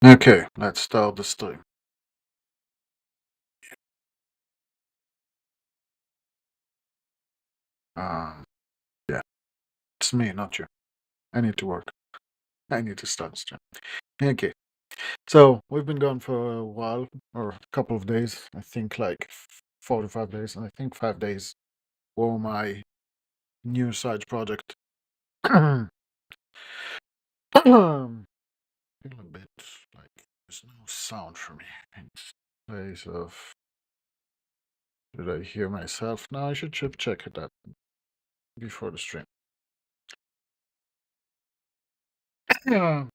Okay, let's start the stream. Um, yeah, it's me, not you. I need to work. I need to start the stream. Okay, so we've been gone for a while, or a couple of days. I think like 45 days, and I think 5 days for my new side project. Feel a bit like there's no sound for me. In place of, did I hear myself? No, I should check that before the stream. Yeah.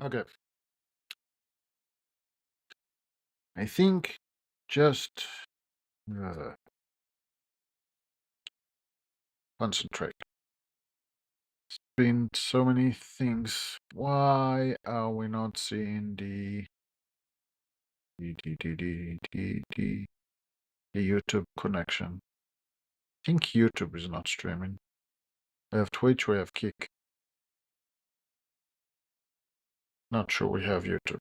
Okay. I think just uh, concentrate. Been so many things. Why are we not seeing the YouTube connection? I think YouTube is not streaming. We have Twitch, we have Kick. Not sure we have YouTube.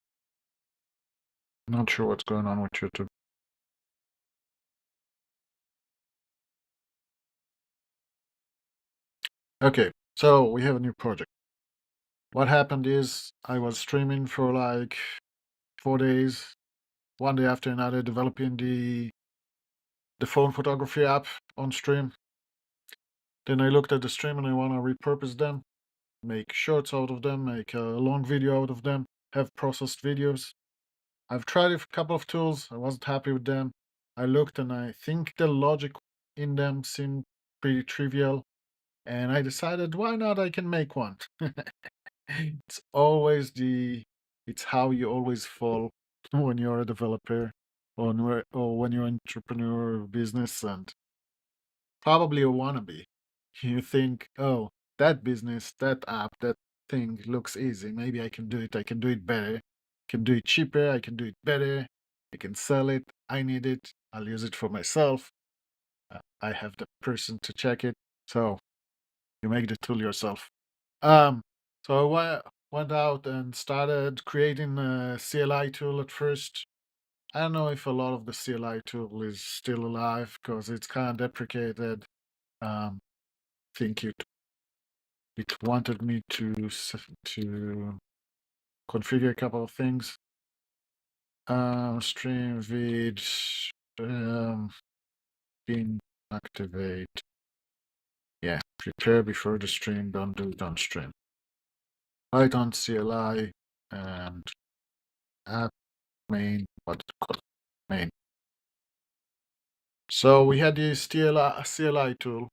Not sure what's going on with YouTube. Okay, so we have a new project. What happened is I was streaming for like 4 days, one day after another, developing the phone photography app on stream. Then I looked at the stream and I want to repurpose them, make shorts out of them, make a long video out of them, have processed videos. I've tried a couple of tools. I wasn't happy with them. I looked and I think the logic in them seemed pretty trivial. And I decided, why not? I can make one. It's always it's how you always fall when you're a developer or when you're an entrepreneur business and probably a wannabe. You think, oh, that business, that app, that thing looks easy. Maybe I can do it. I can do it better. I can do it cheaper. I can do it better. I can sell it. I need it. I'll use it for myself. I have the person to check it. So you make the tool yourself. Um, so went out and started creating a CLI tool at first. I don't know if a lot of the CLI tool is still alive because it's kind of deprecated. Think it wanted me to configure a couple of things. Stream vid bin activate. Yeah, prepare before the stream, don't do it on stream. Python CLI and app main, what it called main. So we had this CLI tool.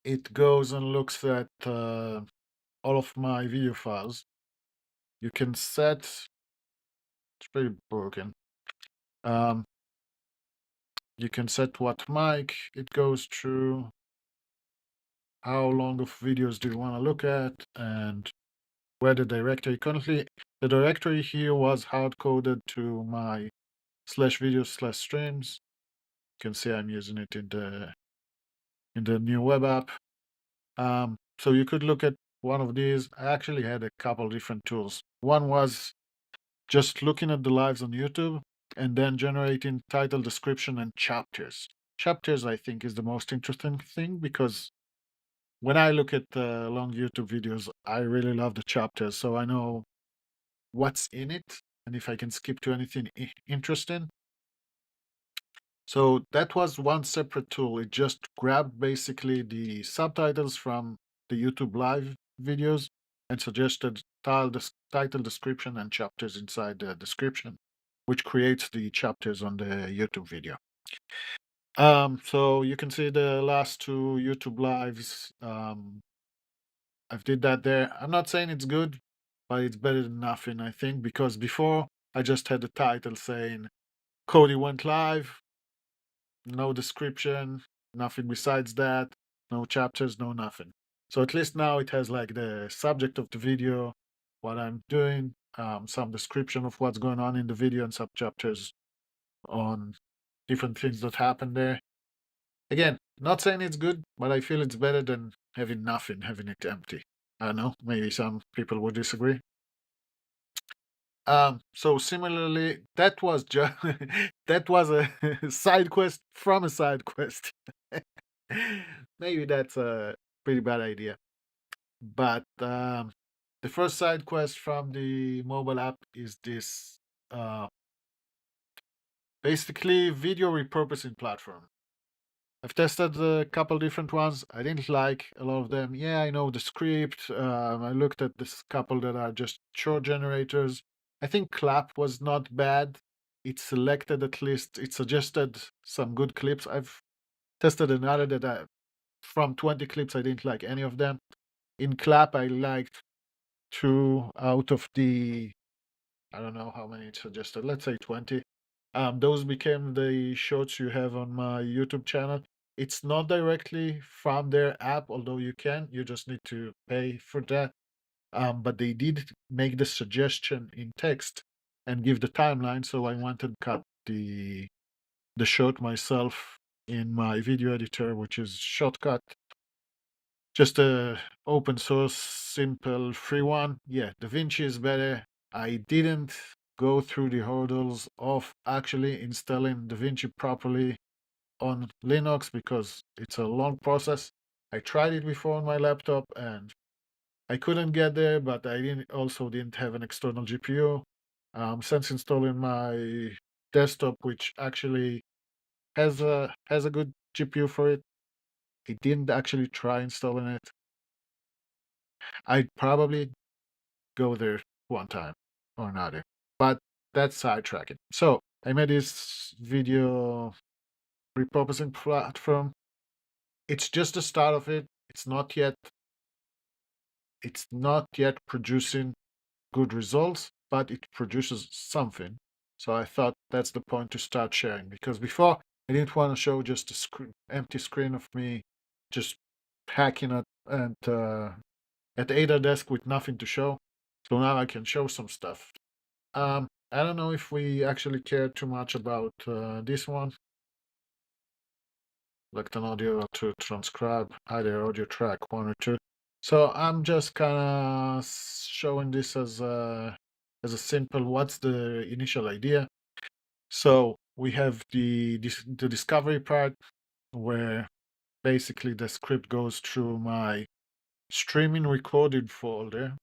It goes and looks at all of my video files. You can set, it's pretty broken. You can set what mic it goes through, how long of videos do you want to look at, and where the directory. Currently, the directory here was hard-coded to my /videos/streams. You can see I'm using it in the new web app. So you could look at one of these. I actually had a couple different tools. One was just looking at the lives on YouTube and then generating title, description, and chapters. Chapters, I think, is the most interesting thing because when I look at long YouTube videos, I really love the chapters, so I know what's in it and if I can skip to anything interesting. So that was one separate tool. It just grabbed basically the subtitles from the YouTube live videos and suggested title, description, and chapters inside the description, which creates the chapters on the YouTube video. So you can see the last two YouTube lives. I've did that there. I'm not saying it's good, but it's better than nothing, I think, because before I just had the title saying Cody went live, no description, nothing besides that, no chapters, no nothing. So at least now it has like the subject of the video, what I'm doing, some description of what's going on in the video, and some chapters on different things that happen there. Again, not saying it's good, but I feel it's better than having nothing, having it empty. I don't know, maybe some people would disagree. So similarly, that was just that was a side quest from a side quest. Maybe that's a pretty bad idea. But the first side quest from the mobile app is this uh, basically video repurposing platform. I've tested a couple different ones. I didn't like a lot of them. Yeah, I know the script. I looked at this couple that are just short generators. I think Clap was not bad. It selected at least, it suggested some good clips. I've tested another that from 20 clips, I didn't like any of them. In Clap, I liked two out of the, I don't know how many it suggested, let's say 20. Those became the shorts you have on my YouTube channel. It's not directly from their app, although you just need to pay for that. But they did make the suggestion in text and give the timeline, so I wanted to cut the short myself in my video editor, which is Shortcut. Just a open source, simple, free one. Yeah, DaVinci is better. I didn't go through the hurdles of actually installing DaVinci properly on Linux because it's a long process. I tried it before on my laptop and I couldn't get there, but I didn't have an external GPU. Since installing my desktop, which actually has a good GPU for it, I didn't actually try installing it. I'd probably go there one time or another. But that's sidetracking. So I made this video repurposing platform. It's just the start of it. It's not yet producing good results, but it produces something. So I thought that's the point to start sharing, because before I didn't want to show just a empty screen of me just hacking at Ada desk with nothing to show. So now I can show some stuff. I don't know if we actually care too much about this one. Select an audio to transcribe either audio track 1 or 2. So I'm just kind of showing this as a simple. What's the initial idea? So we have the discovery part where basically the script goes through my streaming recorded folder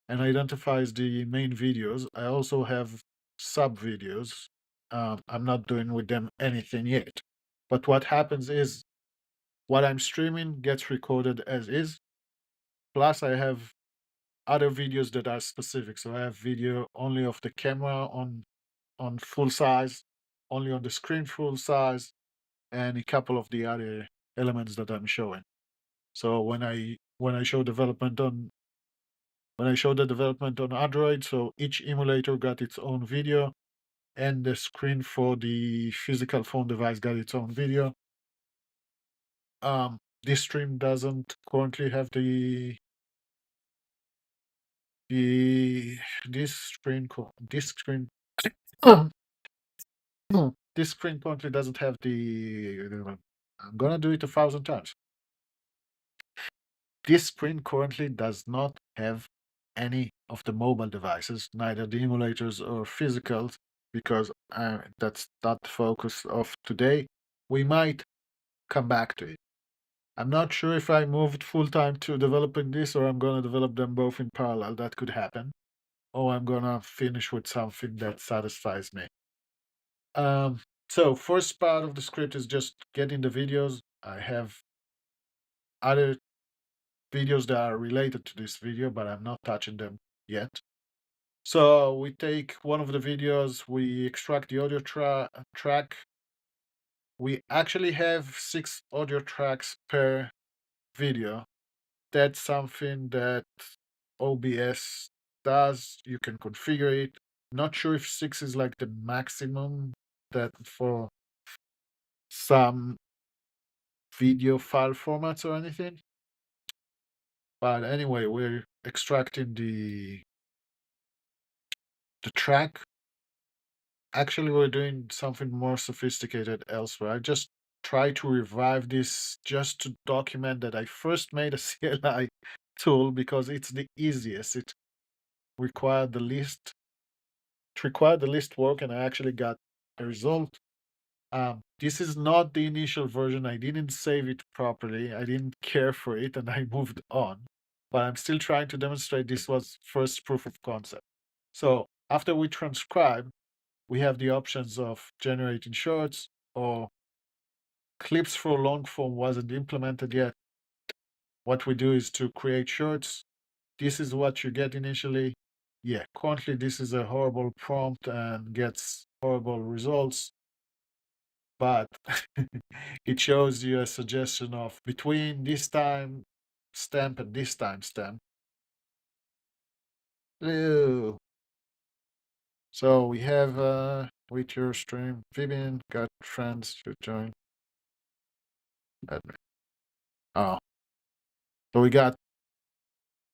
and identifies the main videos. I also have sub videos. I'm not doing with them anything yet. But what happens is what I'm streaming gets recorded as is. Plus, I have other videos that are specific. So I have video only of the camera on full size, only on the screen full size, and a couple of the other elements that I'm showing. So when I show development on when I show the development on Android, so each emulator got its own video, and the screen for the physical phone device got its own video. This stream doesn't currently have the this screen co- this screen this screen currently doesn't have I'm gonna do it 1,000 times. This screen currently does not have any of the mobile devices, neither the emulators or physicals, because that's not the focus of today. We might come back to it. I'm not sure if I moved full time to developing this or I'm gonna develop them both in parallel. That could happen. Or I'm gonna finish with something that satisfies me. So first part of the script is just getting the videos. I have other videos that are related to this video, but I'm not touching them yet. So we take one of the videos, we extract the audio track. We actually have 6 audio tracks per video. That's something that OBS does. You can configure it. Not sure if 6 is like the maximum that for some video file formats or anything. But anyway, we're extracting the track. Actually, we're doing something more sophisticated elsewhere. I just try to revive this just to document that I first made a CLI tool because it's the easiest. It required the least required the list work, and I actually got a result. This is not the initial version. I didn't save it properly. I didn't care for it, and I moved on. But I'm still trying to demonstrate this was first proof of concept. So after we transcribe, we have the options of generating shorts or clips for long form wasn't implemented yet. What we do is to create shorts. This is what you get initially. Yeah, currently this is a horrible prompt and gets horrible results, but it shows you a suggestion of between this time stamp and this time stamp. Ew. So we have with your stream, Vivian got friends to join. Admin. Oh, so we got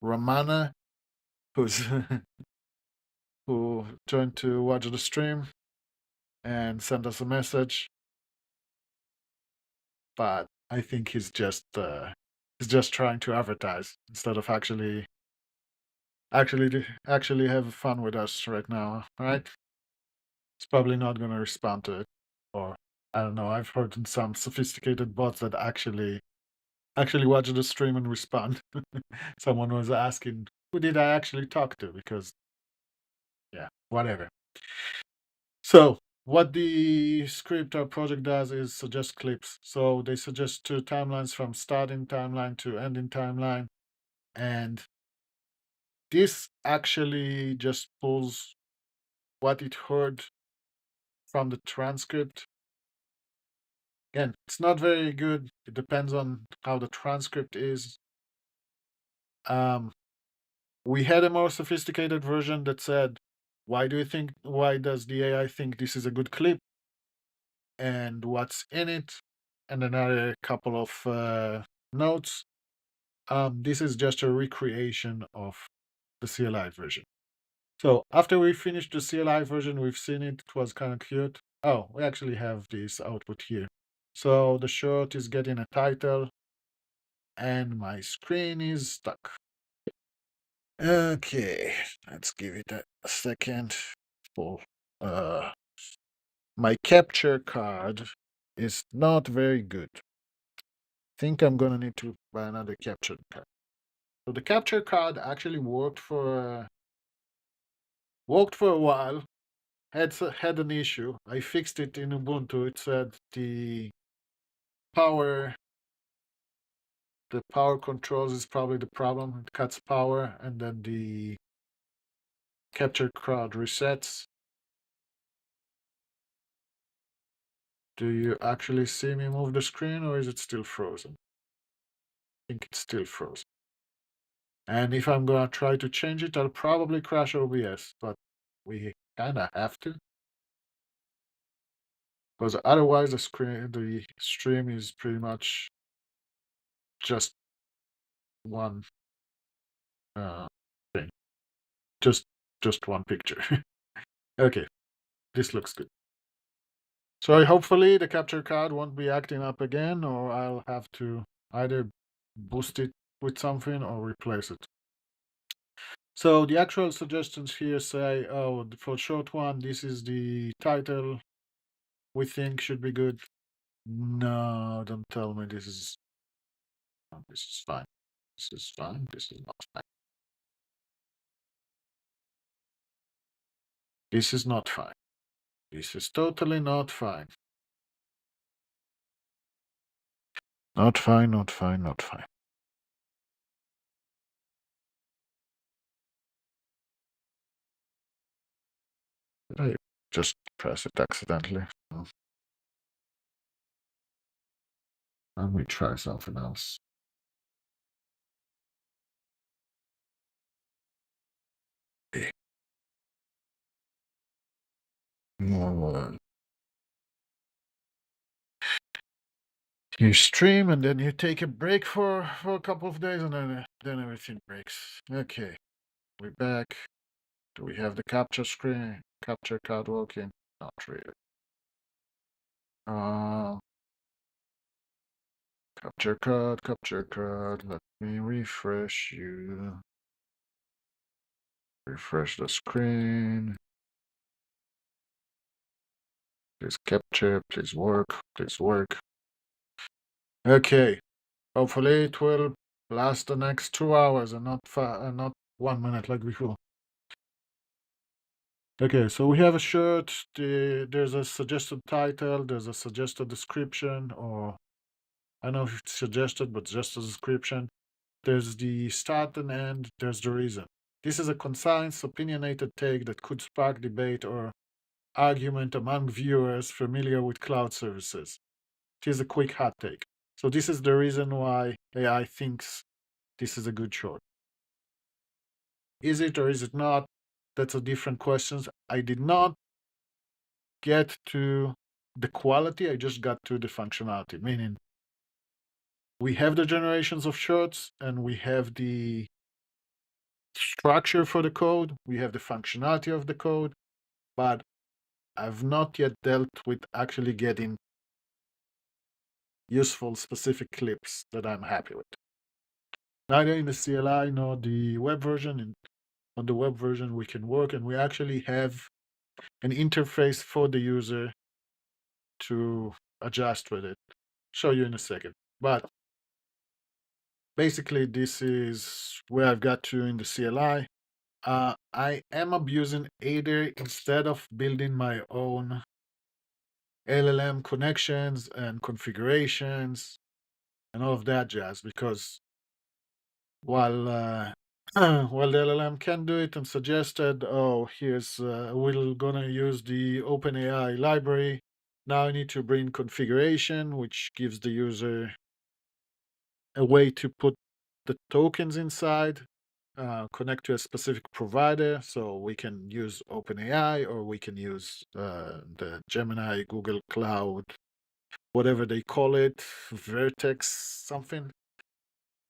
Ramana, who's who joined to watch the stream and sent us a message. But I think he's just trying to advertise instead of actually have fun with us right now, right? It's probably not going to respond to it, or I don't know. I've heard in some sophisticated bots that actually watch the stream and respond. Someone was asking, "Who did I actually talk to?" Because yeah, whatever. So what the script or project does is suggest clips. So they suggest two timelines from starting timeline to ending timeline. And this actually just pulls what it heard from the transcript. Again, it's not very good. It depends on how the transcript is. We had a more sophisticated version that said, why does the AI think this is a good clip? And what's in it? And another couple of notes. This is just a recreation of the CLI version. So after we finished the CLI version, we've seen it. It was kind of cute. Oh, we actually have this output here. So the short is getting a title, and my screen is stuck. Okay, let's give it a second. For my capture card is not very good. Think I'm gonna need to buy another capture card. So the capture card actually worked for a while. Had an issue. I fixed it in Ubuntu. It said the power controls is probably the problem. It cuts power, and then the capture card resets. Do you actually see me move the screen, or is it still frozen? I think it's still frozen. And if I'm gonna try to change it, I'll probably crash OBS, but we kinda have to. Because otherwise the stream is pretty much just one thing. Just one picture. Okay, this looks good. So hopefully the capture card won't be acting up again, or I'll have to either boost it with something or replace it. So the actual suggestions here say, oh, for short one, this is the title we think should be good. No, don't tell me this is fine. This is fine. This is not fine. This is not fine. This is totally not fine. Not fine, not fine, not fine. Did I just press it accidentally? No. Let me try something else. No. You stream and then you take a break for a couple of days, and then everything breaks. Okay, we're back. Do we have the capture card working? Not really. Capture card. Let me refresh you. Refresh the screen. Please capture, please work, please work. Okay. Hopefully it will last the next 2 hours and not 1 minute like before. Okay, so we have a shirt. There's a suggested title. There's a suggested description, or I don't know if it's suggested, but just a description. There's the start and end. There's the reason. This is a concise, opinionated take that could spark debate or argument among viewers familiar with cloud services. It is a quick hot take. So this is the reason why AI thinks this is a good short. Is it or is it not? That's a different question. I did not get to the quality, I just got to the functionality, meaning we have the generations of shorts and we have the structure for the code, we have the functionality of the code, but I've not yet dealt with actually getting useful specific clips that I'm happy with. Neither in the CLI nor the web version. On the web version, we can work and we actually have an interface for the user to adjust with it. Show you in a second. But basically, this is where I've got to in the CLI. I am abusing Aider instead of building my own LLM connections and configurations and all of that jazz, because while while the LLM can do it and suggested, oh, here's we're gonna use the OpenAI library. Now I need to bring configuration, which gives the user a way to put the tokens inside, connect to a specific provider. So we can use OpenAI or we can use the Gemini, Google Cloud, whatever they call it, Vertex something.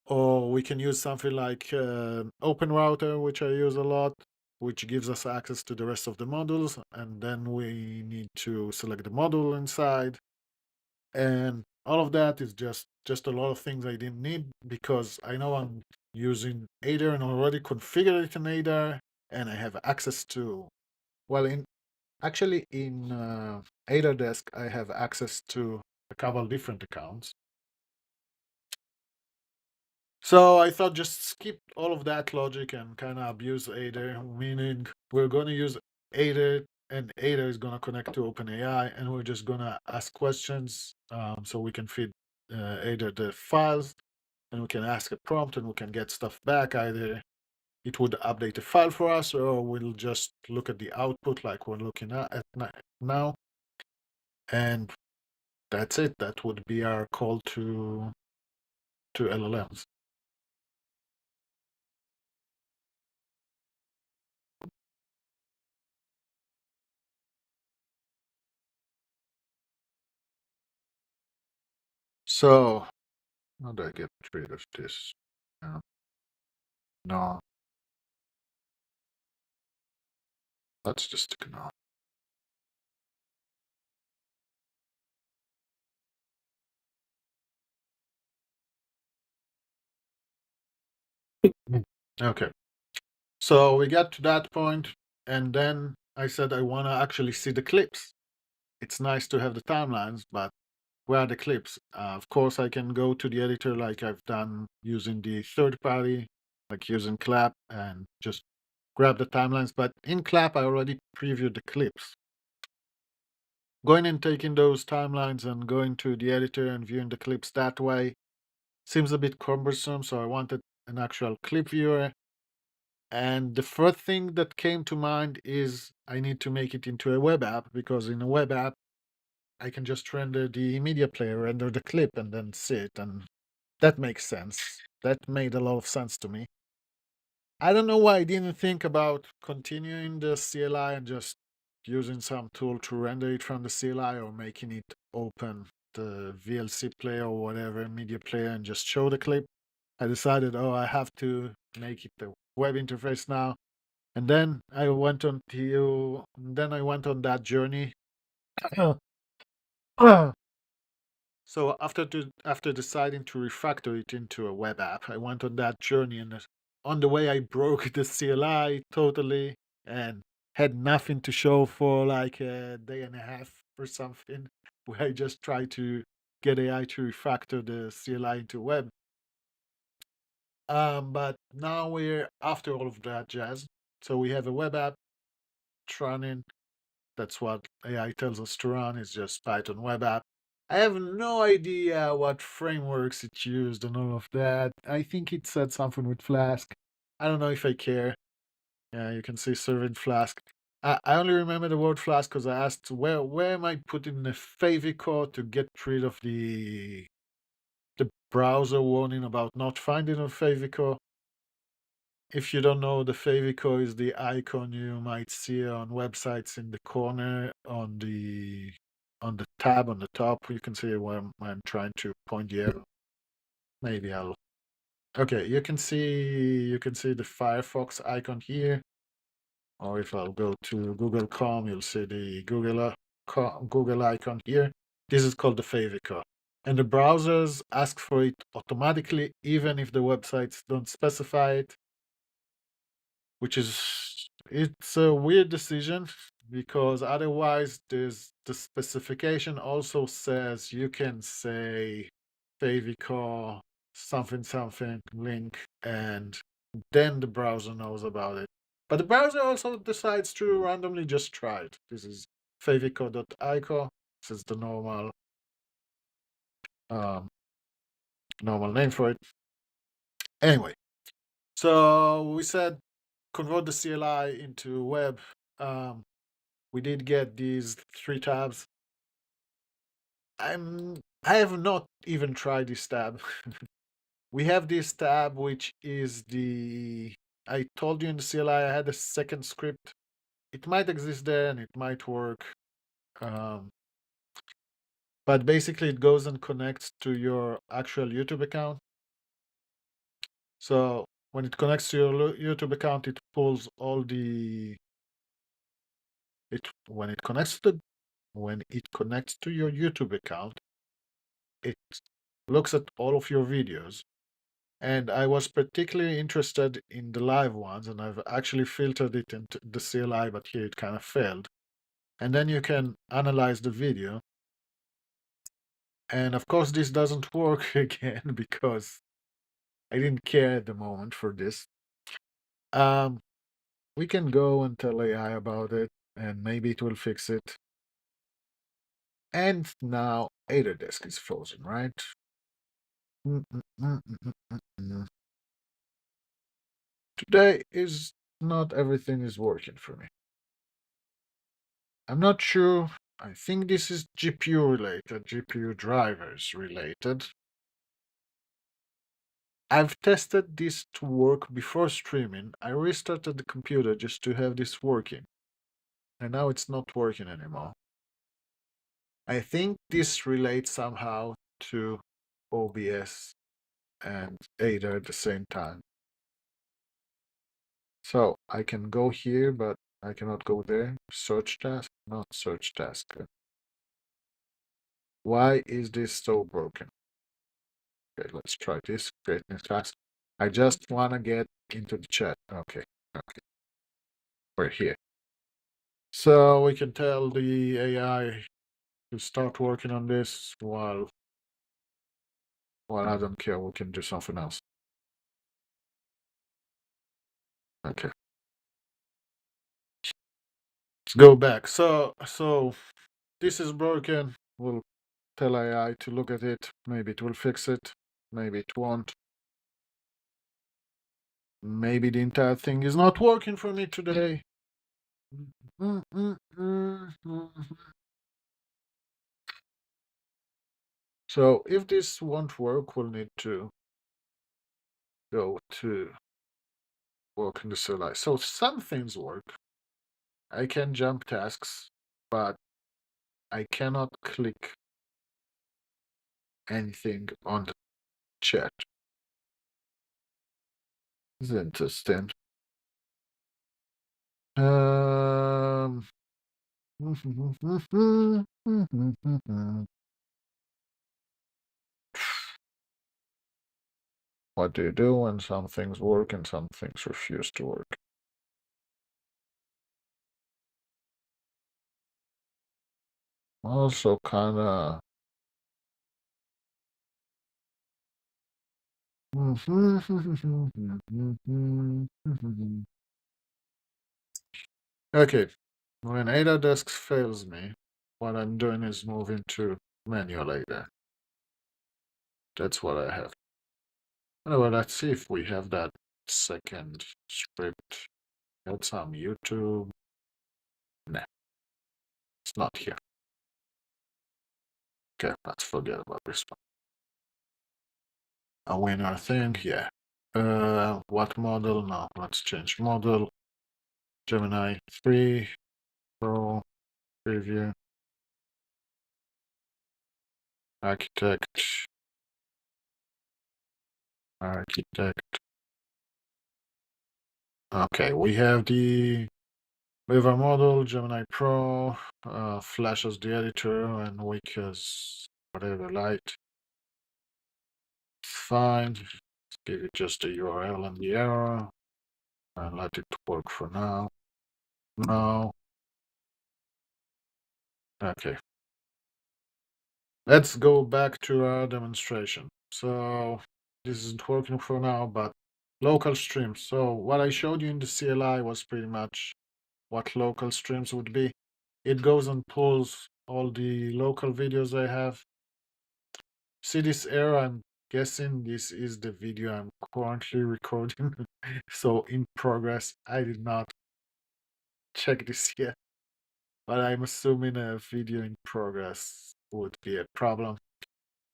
Or we can use something like OpenRouter, which I use a lot, which gives us access to the rest of the modules. And then we need to select the module inside. And all of that is just a lot of things I didn't need because I know I'm using Aider and already configured it in Aider, and I have access to, well, in Aider Desk, I have access to a couple different accounts. So I thought just skip all of that logic and kind of abuse Aider, meaning we're going to use Aider and Aider is going to connect to OpenAI and we're just going to ask questions so we can feed Aider the files and we can ask a prompt and we can get stuff back. Either it would update the file for us or we'll just look at the output like we're looking at now. And that's it. That would be our call to LLMs. So how do I get rid of this? No, let's just ignore. Okay, so we got to that point, and then I said I want to actually see the clips. It's nice to have the timelines, but where are the clips? Of course, I can go to the editor like I've done using the third party, like using Clap, and just grab the timelines. But in Clap, I already previewed the clips. Going and taking those timelines and going to the editor and viewing the clips that way seems a bit cumbersome, so I wanted an actual clip viewer. And the first thing that came to mind is I need to make it into a web app, because in a web app, I can just render the media player, render the clip, and then see it. And that makes sense. That made a lot of sense to me. I don't know why I didn't think about continuing the CLI and just using some tool to render it from the CLI or making it open the VLC player or whatever media player and just show the clip. I decided, oh, I have to make it the web interface now. And then I went on that journey. So after deciding to refactor it into a web app, I went on that journey, and on the way I broke the CLI totally and had nothing to show for like a day and a half. or something, where I just try to get AI to refactor the CLI into web. But now we're after all of that jazz. So we have a web app running. That's what AI tells us to run. It's just Python web app. I have no idea what frameworks it used and all of that. I think it said something with Flask. I don't know if I care. Yeah, you can see serving Flask. I only remember the word Flask because I asked where am I putting the favicon to get rid of the browser warning about not finding a favicon. If you don't know, the favicon is the icon you might see on websites in the corner on the tab on the top. You can see where I'm trying to point the arrow. Maybe I'll. Okay, you can see the Firefox icon here. Or if I'll go to Google.com, you'll see the Google icon here. This is called the favicon. And the browsers ask for it automatically, even if the websites don't specify it, which is it's a weird decision because otherwise there's the specification also says you can say favicon something something link and then the browser knows about it. But the browser also decides to randomly just try it. This is favicon.ico. This is the um, normal name for it. Anyway, so we said convert the CLI into web. We did get these 3 tabs. I have not even tried this tab. We have this tab, which is I told you in the CLI I had a second script. It might exist there and it might work. But basically it goes and connects to your actual YouTube account. So when it connects to your YouTube account, it pulls all the when it connects to your YouTube account, it looks at all of your videos. And I was particularly interested in the live ones, and I've actually filtered it into the CLI, but here it kind of failed. And then you can analyze the video. And of course, this doesn't work again because I didn't care at the moment for this. We can go and tell AI about it, and maybe it will fix it. And now Disk is frozen, right? Today is not everything is working for me. I'm not sure. I think this is GPU related, GPU drivers related. I've tested this to work before streaming. I restarted the computer just to have this working. And now it's not working anymore. I think this relates somehow to OBS and Ada at the same time. So I can go here, but I cannot go there. Search task, not search task. Why is this so broken? Okay, let's try this. Create new task. I just want to get into the chat. Okay. We're here. So we can tell the AI to start working on this while I don't care. We can do something else. Okay. Let's go back. So this is broken. We'll tell AI to look at it. Maybe it will fix it. Maybe it won't. Maybe the entire thing is not working for me today. So if this won't work, we'll need to go to work in the CLI. So some things work. I can jump tasks, but I cannot click anything on the chat. This is interesting. What do you do when some things work and some things refuse to work? also kinda okay. When Ada Desk fails me, what I'm doing is moving to manual Ada. That's what I have. Anyway, let's see if we have that second script. That's on YouTube. Nah, it's not here. Okay, let's forget about this one. A winner thing, yeah. What model? No, let's change model. Gemini 3 Pro preview. Architect. Okay, we have a model, Gemini Pro, Flash as the editor, and Wake as whatever light. Fine. Let's give it just the URL and the error, and let it work for now. No. Okay. Let's go back to our demonstration. So this isn't working for now, but local streams. So what I showed you in the CLI was pretty much what local streams would be. It goes and pulls all the local videos I have. See this error? I'm guessing this is the video I'm currently recording. So in progress. I did not check this yet, but I'm assuming a video in progress would be a problem.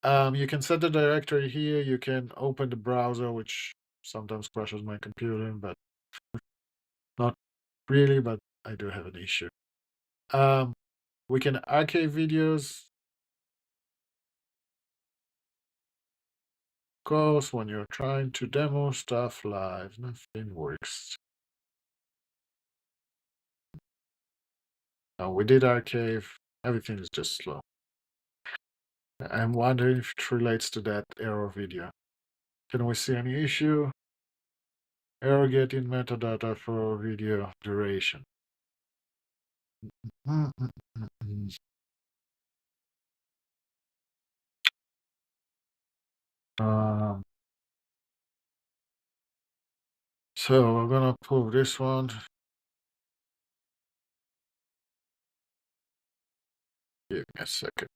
You can set the directory here. You can open the browser, which sometimes crashes my computer, but not really, but I do have an issue. We can archive videos. Of course, when you're trying to demo stuff live, nothing works. We did archive. Everything is just slow. I'm wondering if it relates to that error video. Can we see any issue? Error getting metadata for video duration. Um, so we're gonna pull this one. Give me a second.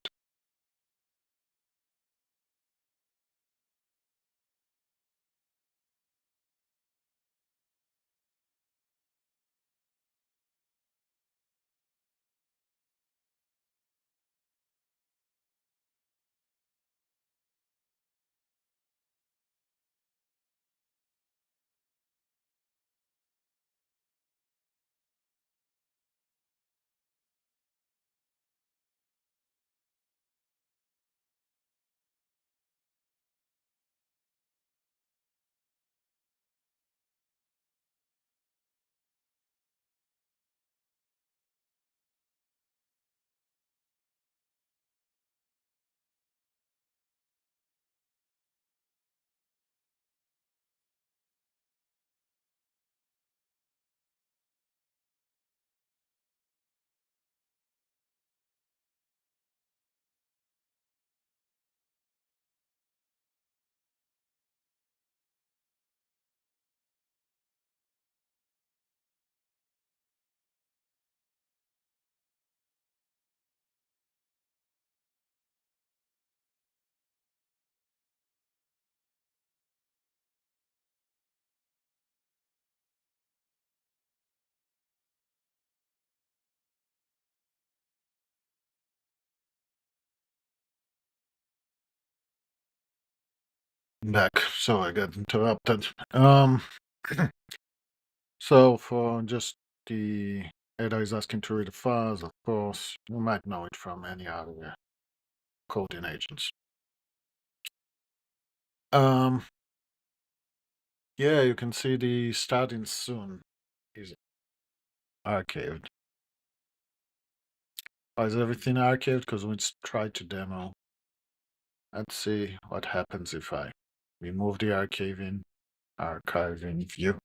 Back. So I got interrupted. So for just the Ada is asking to read the files, of course. You might know it from any other coding agents. Yeah, you can see the starting soon is archived. Why is everything archived? Because we tried to demo. Let's see what happens if I remove the archiving view.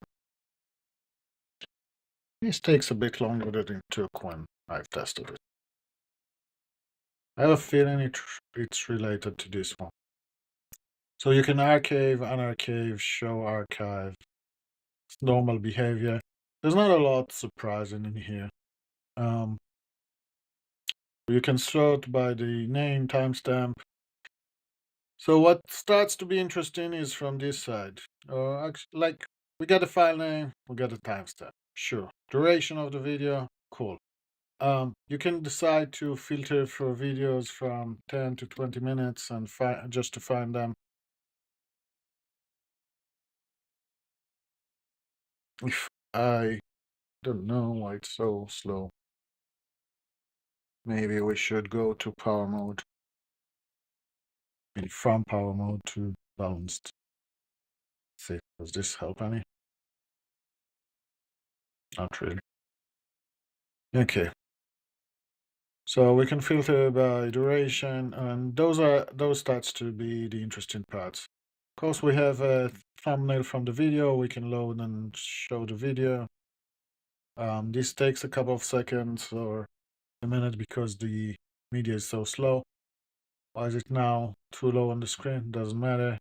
This takes a bit longer than it took when I've tested it. I have a feeling it's related to this one. So you can archive, unarchive, show archive. It's normal behavior. There's not a lot surprising in here. You can sort by the name, timestamp. So what starts to be interesting is from this side. Like we got a file name, we got a timestamp. Sure. Duration of the video, cool. You can decide to filter for videos from 10 to 20 minutes and just to find them. If I don't know why it's so slow. Maybe we should go to power mode. Maybe from power mode to balanced. Let's see, does this help any? Not really. Okay. So we can filter by duration, and those starts to be the interesting parts. Of course, we have a thumbnail from the video. We can load and show the video. This takes a couple of seconds or a minute because the media is so slow. Why is it now too low on the screen? Doesn't matter.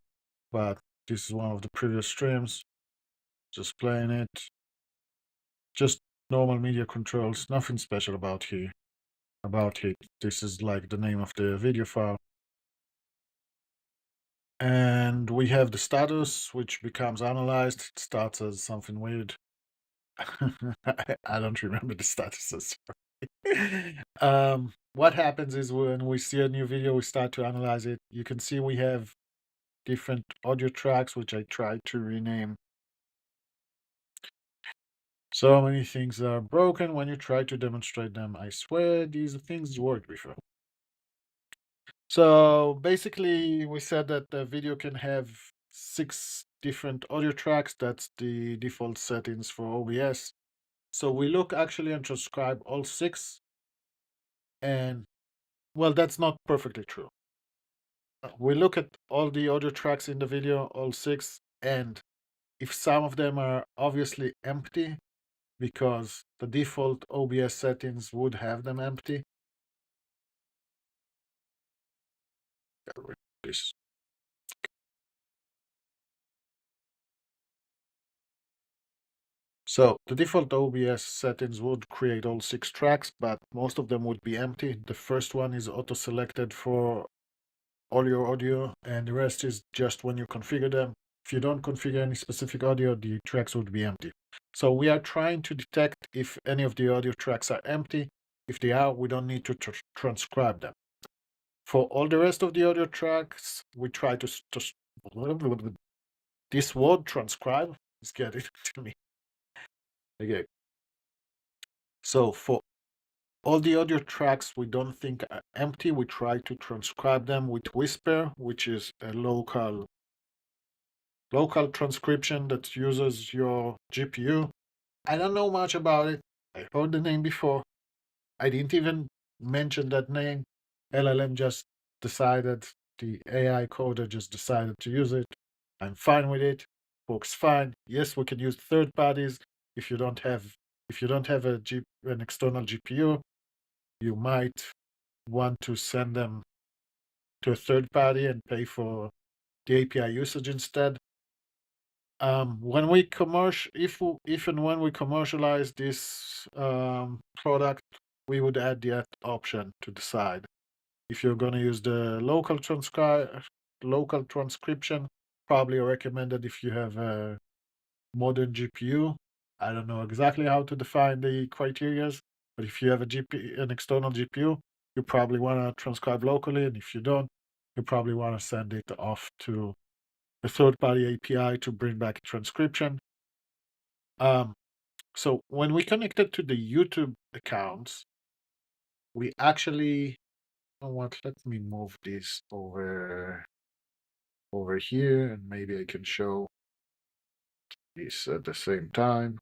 But this is one of the previous streams. Just playing it. Just normal media controls. Nothing special about it. This is like the name of the video file. And we have the status, which becomes analyzed. It starts as something weird. I don't remember the statuses. What happens is when we see a new video, we start to analyze it. You can see we have different audio tracks, which I tried to rename. So many things are broken when you try to demonstrate them. I swear these things worked before. So basically, we said that the video can have 6 different audio tracks. That's the default settings for OBS. So we look actually and transcribe all 6. And well, that's not perfectly true. We look at all the audio tracks in the video, all 6, and if some of them are obviously empty, because the default OBS settings would have them empty. This. So the default OBS settings would create all 6 tracks, but most of them would be empty. The first one is auto-selected for all your audio, and the rest is just when you configure them. If you don't configure any specific audio, the tracks would be empty. So we are trying to detect if any of the audio tracks are empty. If they are, we don't need to transcribe them. For all the rest of the audio tracks, we try to this word transcribe is getting to me. Okay. So for all the audio tracks we don't think are empty, we try to transcribe them with Whisper, which is a local transcription that uses your GPU. I don't know much about it. I heard the name before. I didn't even mention that name. LLM just decided, the AI coder just decided to use it. I'm fine with it. Works fine. Yes, we can use third parties. If you don't have an external GPU, you might want to send them to a third party and pay for the API usage instead. When we if and when we commercialize this product, we would add that option to decide if you're going to use the local transcription. Probably recommended if you have a modern GPU. I don't know exactly how to define the criteria, but if you have an external GPU, you probably want to transcribe locally, and if you don't, you probably want to send it off to a third-party API to bring back a transcription. So when we connected to the YouTube accounts, we actually, you know what? Let me move this over here, and maybe I can show this at the same time.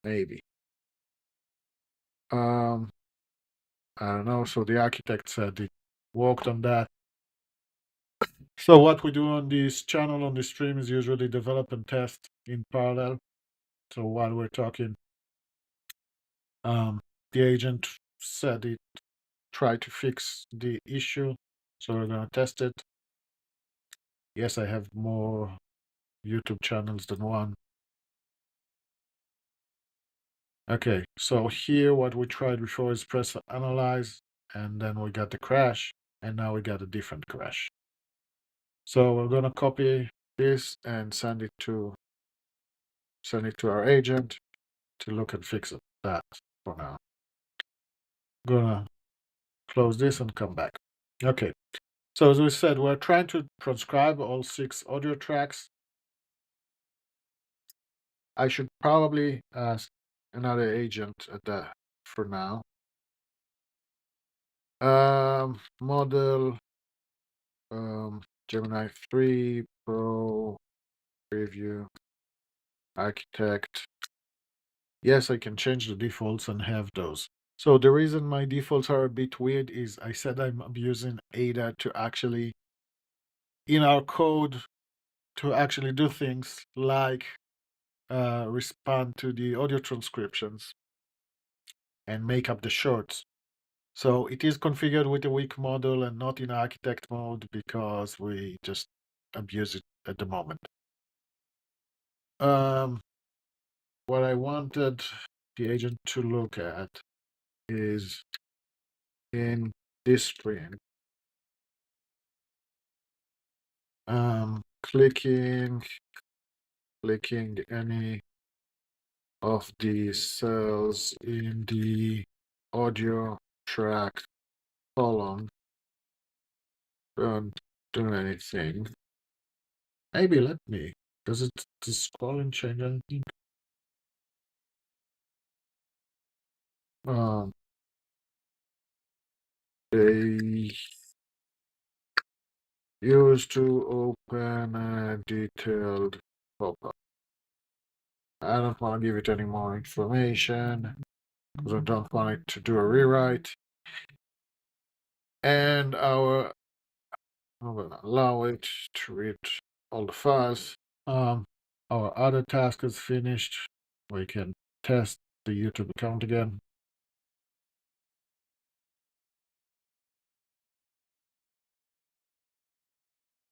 Maybe. I don't know. So the architect said it worked on that. So what we do on this channel, on this stream, is usually develop and test in parallel. So while we're talking, the agent said it try to fix the issue. So we're gonna test it. Yes, I have more YouTube channels than one. Okay, so here what we tried before is press analyze, and then we got the crash, and now we got a different crash. So we're gonna copy this and send it to our agent to look and fix that for now. Gonna close this and come back. Okay, so as we said, we're trying to transcribe all 6 audio tracks. I should probably ask another agent at that for now. Model Gemini 3 Pro preview architect. Yes, I can change the defaults and have those. So the reason my defaults are a bit weird is I said I'm abusing Ada to actually, in our code, to actually do things like respond to the audio transcriptions and make up the shorts. So it is configured with a weak model and not in architect mode because we just abuse it at the moment. What I wanted the agent to look at is in this string, clicking any of the cells in the audio track column. Don't do anything. Maybe let me. Does scrolling change anything? They used to open a detailed pop-up. I don't want to give it any more information because I don't want it to do a rewrite. And I'm gonna allow it to read all the files. Our other task is finished. We can test the YouTube account again.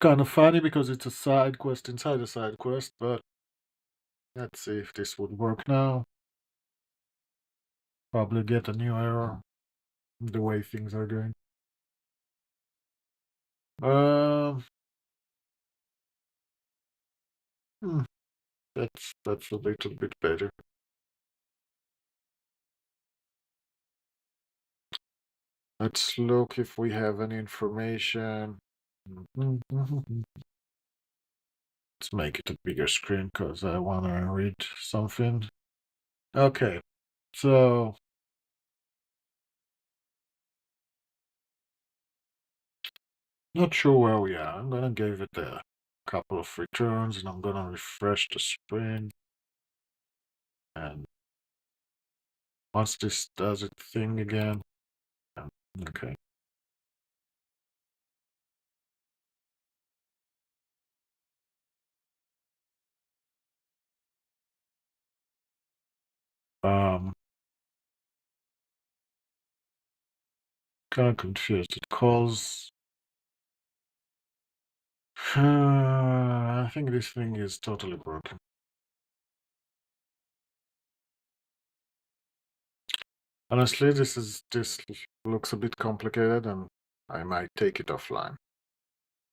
Kind of funny because it's a side quest inside a side quest, but let's see if this would work now. Probably get a new error the way things are going. That's a little bit better. Let's look if we have any information. Let's make it a bigger screen because I want to read something. Okay, so not sure where we are. I'm gonna give it a couple of returns and I'm gonna refresh the screen. And once this does its thing again, okay. Kind of confused. It calls. I think this thing is totally broken. Honestly, this looks a bit complicated, and I might take it offline.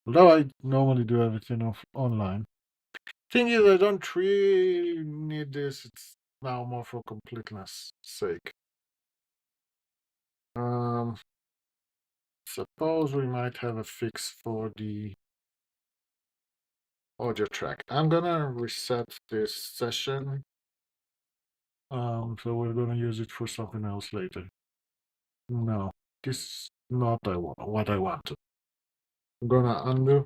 Although I normally do everything online. Thing is, I don't really need this. It's now more for completeness sake. Suppose we might have a fix for the audio track. I'm gonna reset this session. So we're gonna use it for something else later. No, this is not what I wanted. I'm gonna undo.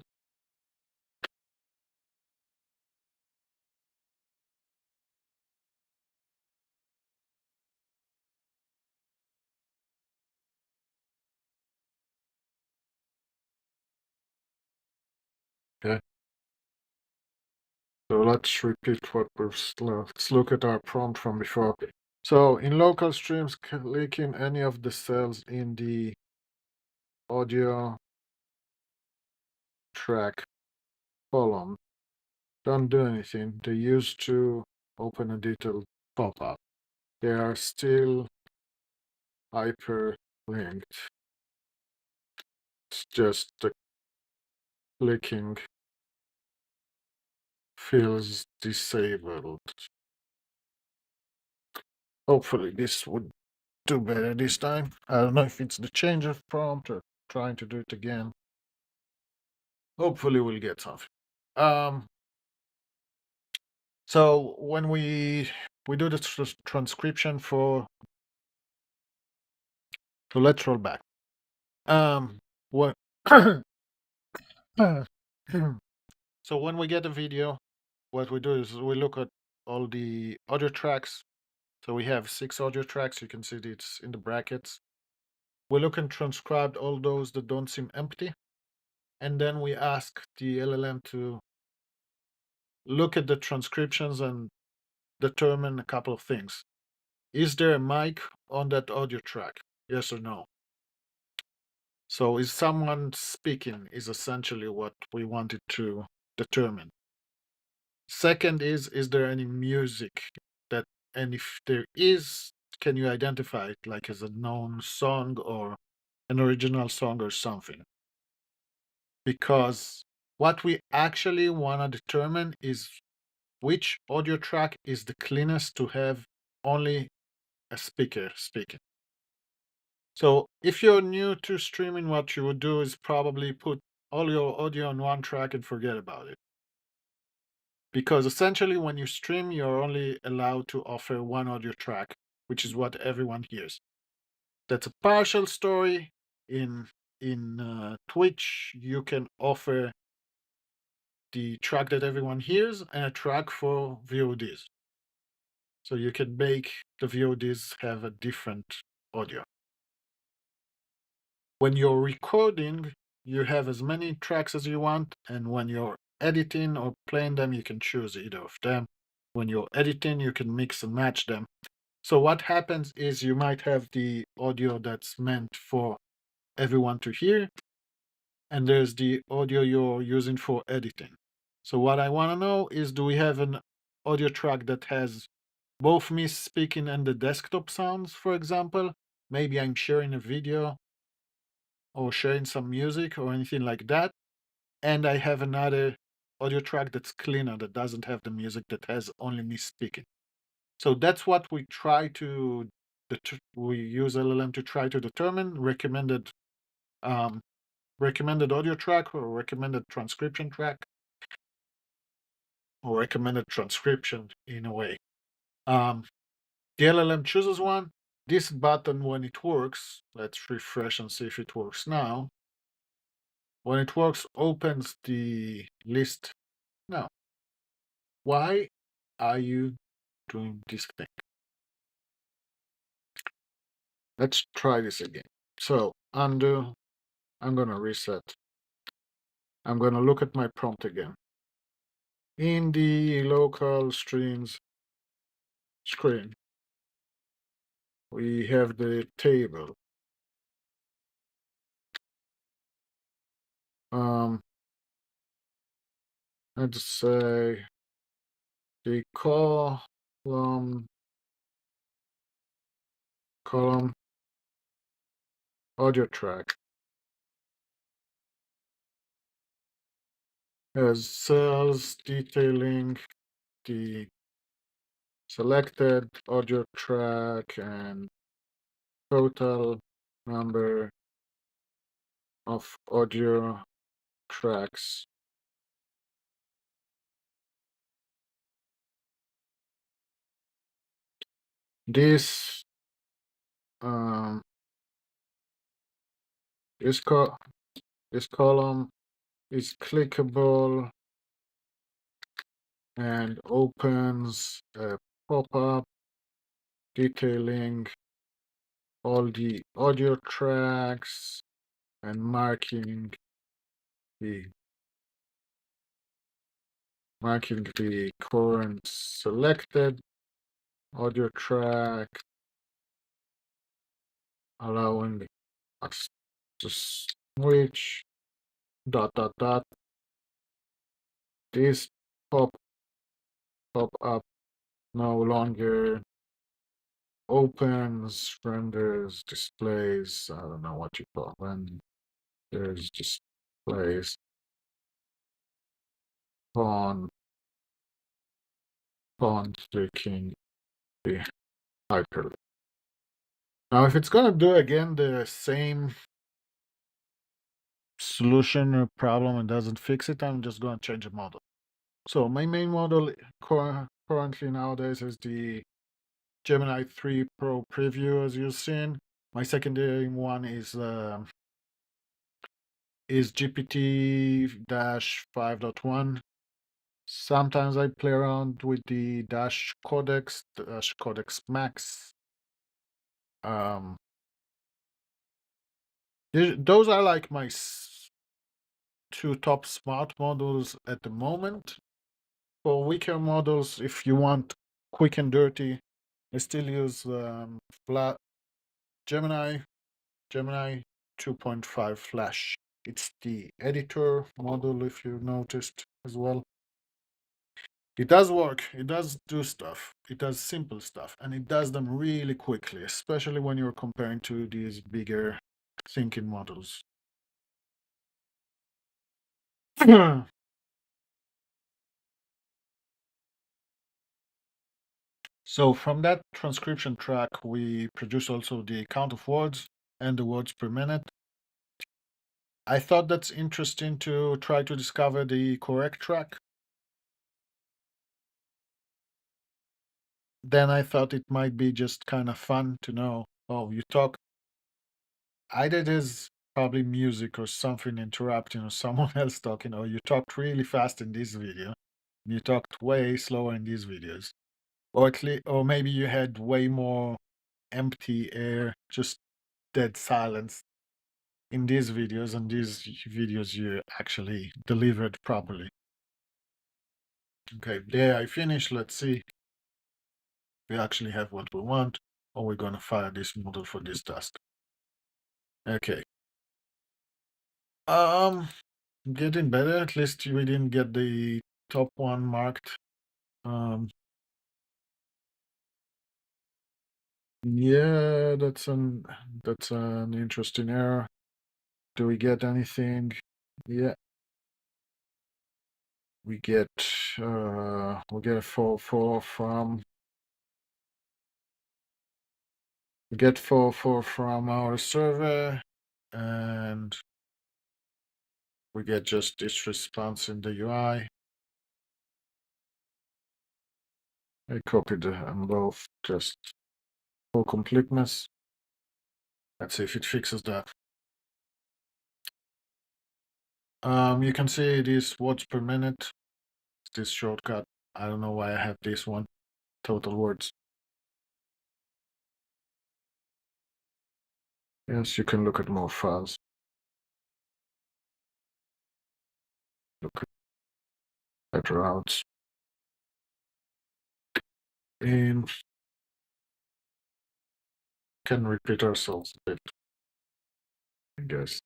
Okay. So let's repeat what let's look at our prompt from before. So in local streams, clicking any of the cells in the audio track column don't do anything. They used to open a detailed pop-up. They are still hyperlinked. It's just the clicking feels disabled. Hopefully this would do better this time. I don't know if it's the change of prompt or trying to do it again. Hopefully we'll get something. So when we do the transcription for, so let's roll back. What so when we get a video, what we do is we look at all the audio tracks. So we have 6 audio tracks. You can see it's in the brackets. We look and transcribe all those that don't seem empty. And then we ask the LLM to look at the transcriptions and determine a couple of things. Is there a mic on that audio track? Yes or no? So is someone speaking is essentially what we wanted to determine. Second is there any music that, and if there is, can you identify it like as a known song or an original song or something? Because what we actually want to determine is which audio track is the cleanest to have only a speaker speaking. So if you're new to streaming, what you would do is probably put all your audio on one track and forget about it. Because essentially when you stream, you're only allowed to offer one audio track, which is what everyone hears. That's a partial story. In Twitch, you can offer the track that everyone hears and a track for VODs. So you can make the VODs have a different audio. When you're recording, you have as many tracks as you want, and when you're editing or playing them, you can choose either of them. When you're editing, you can mix and match them. So what happens is you might have the audio that's meant for everyone to hear, and there's the audio you're using for editing. So what I want to know is, do we have an audio track that has both me speaking and the desktop sounds, for example? Maybe I'm sharing a video or sharing some music or anything like that. And I have another audio track that's cleaner, that doesn't have the music, that has only me speaking. So that's what we try to, we use LLM to try to determine recommended audio track or recommended transcription track or recommended transcription in a way. The LLM chooses one. This button, when it works, let's refresh and see if it works now. When it works, opens the list. Now, why are you doing this thing? Let's try this again. So undo, I'm gonna reset. I'm gonna look at my prompt again. In the local streams screen, we have the table. Let's say the column audio track has cells detailing the selected audio track and total number of audio tracks. This this column is clickable and opens a pop-up detailing all the audio tracks and marking the current selected audio track, allowing us just switch dot dot dot. This pop up no longer opens, renders, displays. I don't know what you call when there's displays on clicking the hyperlink. Now, if it's gonna do again the same solution or problem and doesn't fix it, I'm just gonna change the model. So my main model currently nowadays is the Gemini 3 Pro Preview, as you've seen. My secondary one is GPT-5.1. Sometimes I play around with the Dash Codex Max. Those are like my two top smart models at the moment. For weaker models, if you want quick and dirty, I still use Gemini 2.5 Flash. It's the editor model, if you noticed as well. It does work, it does do stuff, it does simple stuff, and it does them really quickly, especially when you're comparing to these bigger thinking models. So from that transcription track, we produce also the count of words and the words per minute. I thought that's interesting to try to discover the correct track. Then I thought it might be just kind of fun to know, oh, you talk, either there's probably music or something interrupting or someone else talking, or you talked really fast in this video, and you talked way slower in these videos. Or at least, or maybe you had way more empty air, just dead silence in these videos, and these videos you actually delivered properly. Okay, there I finished. Let's see. We actually have what we want, or we're gonna fire this model for this task. Okay. Getting better. At least we didn't get the top one marked. Yeah, that's an interesting error. Do we get anything? Yeah. We get a 4 from we get 4 from our server, and we get just this response in the UI. I copied them both just for completeness. Let's see if it fixes that. You can see these words per minute. This shortcut. I don't know why I have this one. Total words. Yes, you can look at more files. Look at routes. And can repeat ourselves a bit, I guess.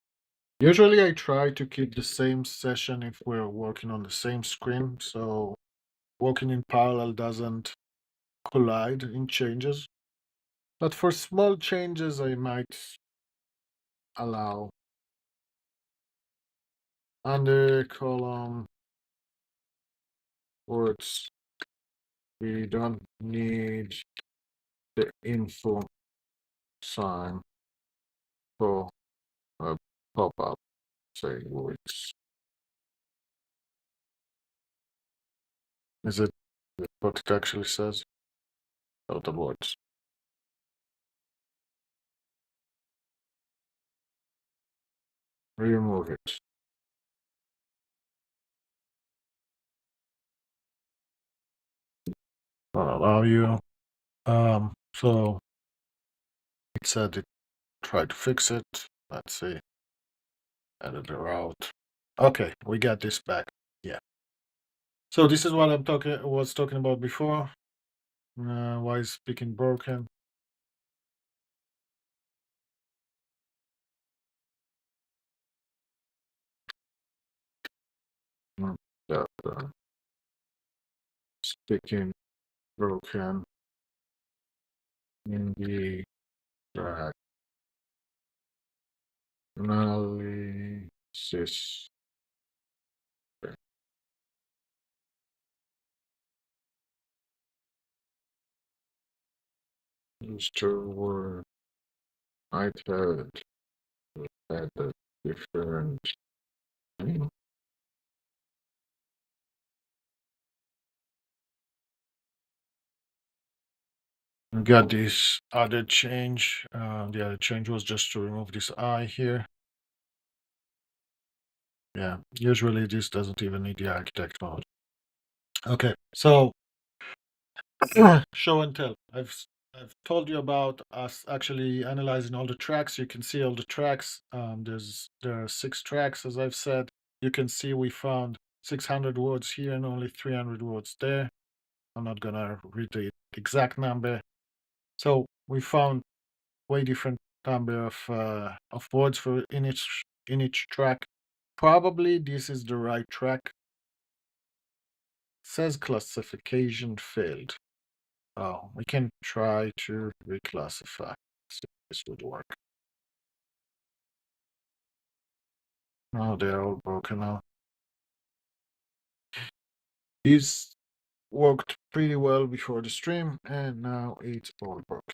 Usually I try to keep the same session if we're working on the same screen, so working in parallel doesn't collide in changes. But for small changes, I might allow under column words. We don't need the info sign for a pop-up, say words. Is it what it actually says? Total words. Remove it. I'll allow you. So it said it tried to fix it. Let's see. Edit the route. Okay, we got this back. Yeah. So this is what was talking about before. Why is speaking broken? that speaking broken in the track analysis. Used to word I had had a different name. We got this other change. The other change was just to remove this I here. Yeah, usually this doesn't even need the architect mode. Okay, so show and tell. I've told you about us actually analyzing all the tracks. You can see all the tracks. There are 6 tracks, as I've said. You can see we found 600 words here and only 300 words there. I'm not gonna read the exact number. So we found way different number of words for in each track. Probably this is the right track. Says classification failed. Oh, we can try to reclassify. See if this would work. Oh, they're all broken now. This worked pretty well before the stream, and now it's all broken.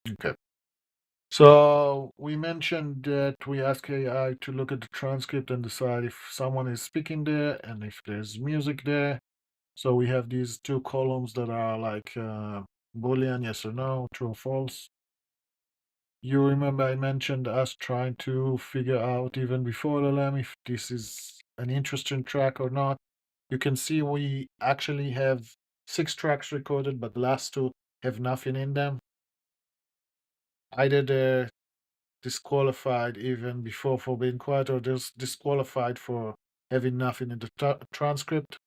Okay. So we mentioned that we ask AI to look at the transcript and decide if someone is speaking there and if there's music there. So we have these 2 columns that are like Boolean, yes or no, true or false. You remember I mentioned us trying to figure out even before LLM if this is an interesting track or not. You can see we actually have 6 tracks recorded, but the last 2 have nothing in them. Either they're disqualified even before for being quiet, or they're disqualified for having nothing in the transcript.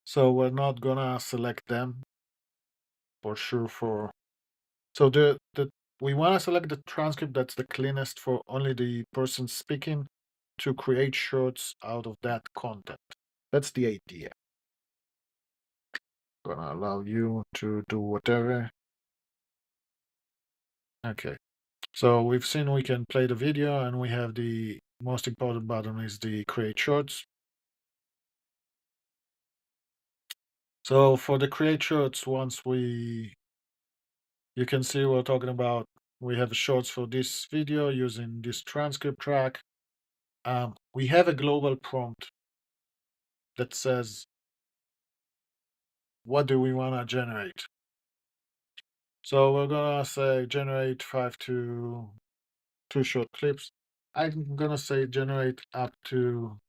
So we're not gonna select them for sure. So we want to select the transcript that's the cleanest for only the person speaking to create shorts out of that content. That's the idea. Gonna allow you to do whatever. Okay. So we've seen we can play the video, and we have the most important button is the create shorts. So for the create shorts, you can see we're talking about, we have shorts for this video using this transcript track. We have a global prompt that says, what do we want to generate? So we're gonna say generate 5 to 2 short clips. I'm gonna say generate up to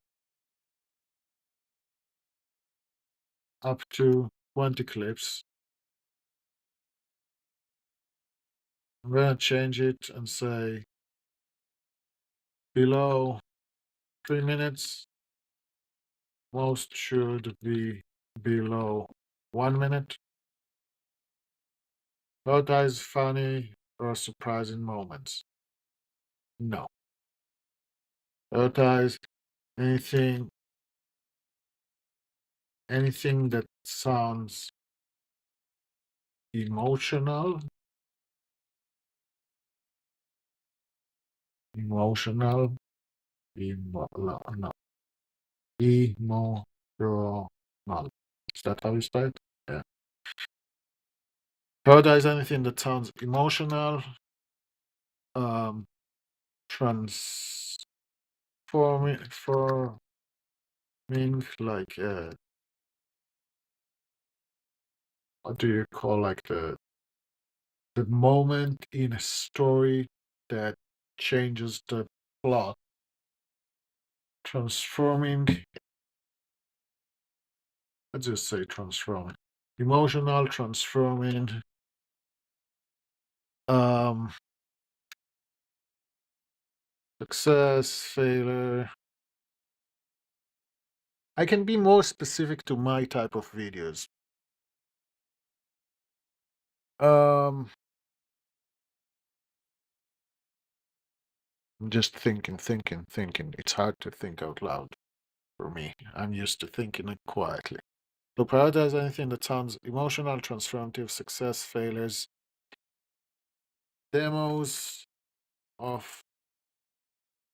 20 clips. I'm gonna change it and say below 3 minutes. Most should be below 1 minute. Prioritize funny or surprising moments. No. Prioritize anything that sounds emotional. Emotional. No. Emotional. Is that how you spell it? Yeah. Prioritize anything that sounds emotional. Transforming for mean like what do you call like the moment in a story that changes the plot. Transforming. Let's just say transforming. Emotional, transforming. Um, Success, failure. I can be more specific to my type of videos. Um, I'm just thinking. It's hard to think out loud for me. I'm used to thinking it quietly. So prioritize anything that sounds emotional, transformative, success, failures, demos of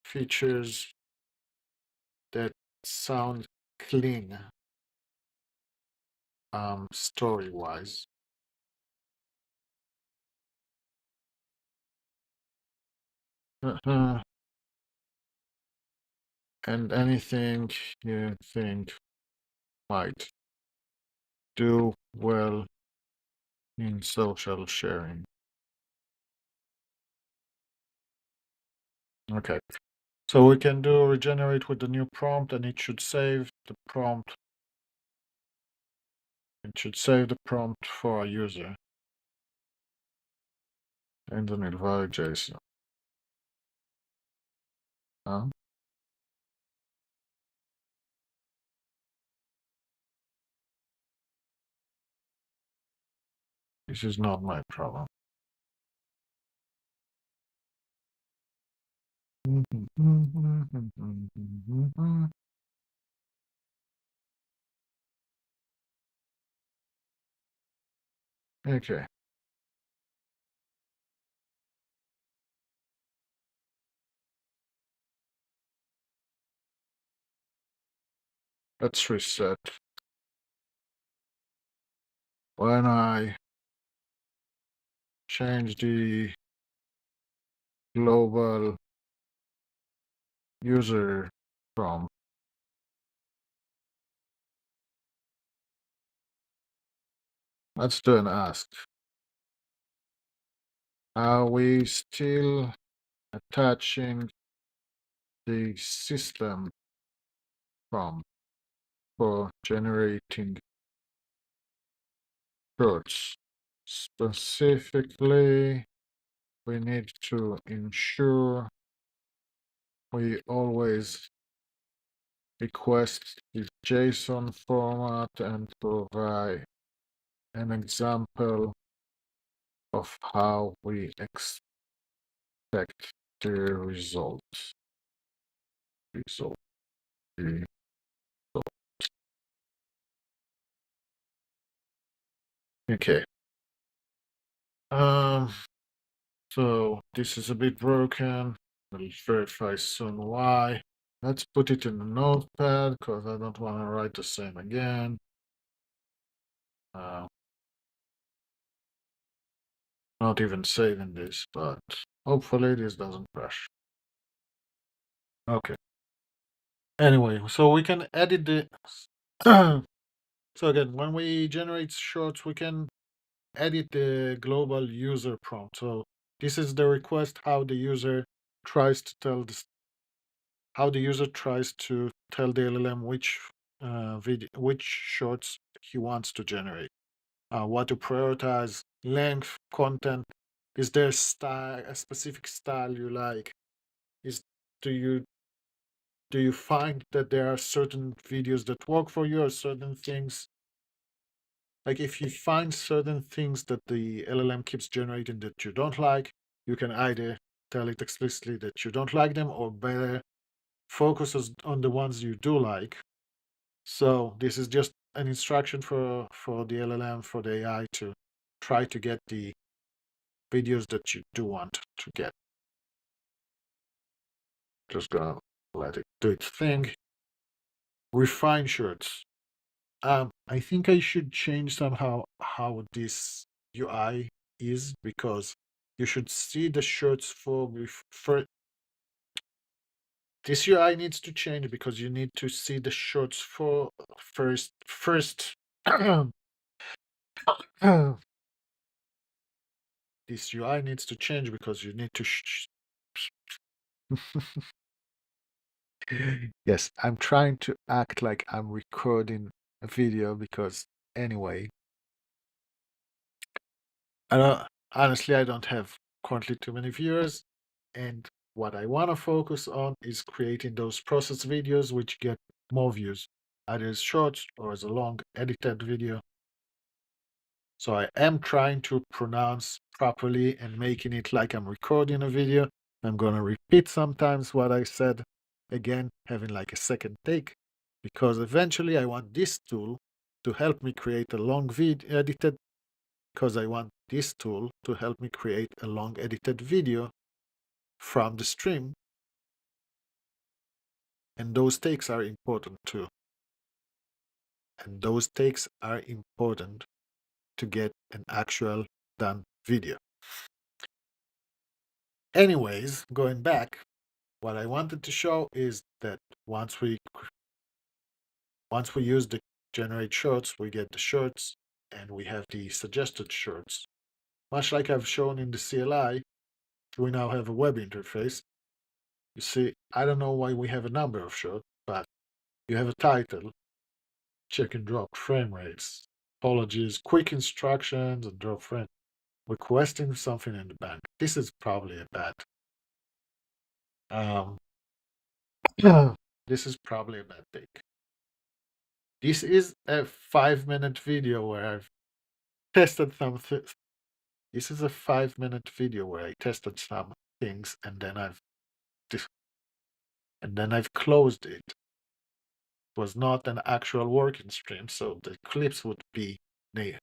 features that sound clean, story-wise. And anything you think might do well in social sharing. Okay. So we can do regenerate with the new prompt, and it should save the prompt. It should save the prompt for our user. And then it'll value JSON. Huh? This is not my problem. Okay. Let's reset. When I change the global user prompt, let's do an ask. Are we still attaching the system prompt for generating shorts? Specifically, we need to ensure we always request the JSON format and provide an example of how we expect the result. Result. Okay. So this is a bit broken. We'll verify soon why. Let's put it in a notepad because I don't want to write the same again. Not even saving this, but hopefully this doesn't crash. Okay. Anyway, so we can edit the. So again, when we generate shorts, we can edit the global user prompt. So this is the request how the user tries to tell this, how the user tries to tell the LLM which shorts he wants to generate, what to prioritize, length, content. Is there a specific style you like? Is do you find that there are certain videos that work for you or certain things? Like if you find certain things that the LLM keeps generating that you don't like, you can either tell it explicitly that you don't like them or better focus on the ones you do like. So this is just an instruction for the LLM, for the AI to try to get the videos that you do want to get. Just gonna let it do its thing. Refine shirts. I think I should change somehow how this UI is because you should see the shirts for this UI needs to change because you need to see the shirts for first this UI needs to change because you need to yes, I'm trying to act like I'm recording a video because anyway, honestly, I don't have currently too many viewers, and what I want to focus on is creating those process videos which get more views, either as shorts or as a long edited video. So I am trying to pronounce properly and making it like I'm recording a video, I'm going to repeat sometimes what I said, again, having like a second take, because eventually I want this tool to help me create a long video edited, because I want this tool to help me create a long edited video from the stream. And those takes are important too. And those takes are important to get an actual done video. Anyways, going back, what I wanted to show is that once we use the generate shorts, we get the shorts and we have the suggested shorts. Much like I've shown in the CLI, we now have a web interface. You see, I don't know why we have a number of shorts, but you have a title, check and drop frame rates, apologies, quick instructions, and drop frame, requesting something in the bank. This is probably a bad. This is probably a bad take. This is a 5-minute video where I've tested something. This is a 5-minute video where I tested some things and then I've closed it. It was not an actual working stream, so the clips would be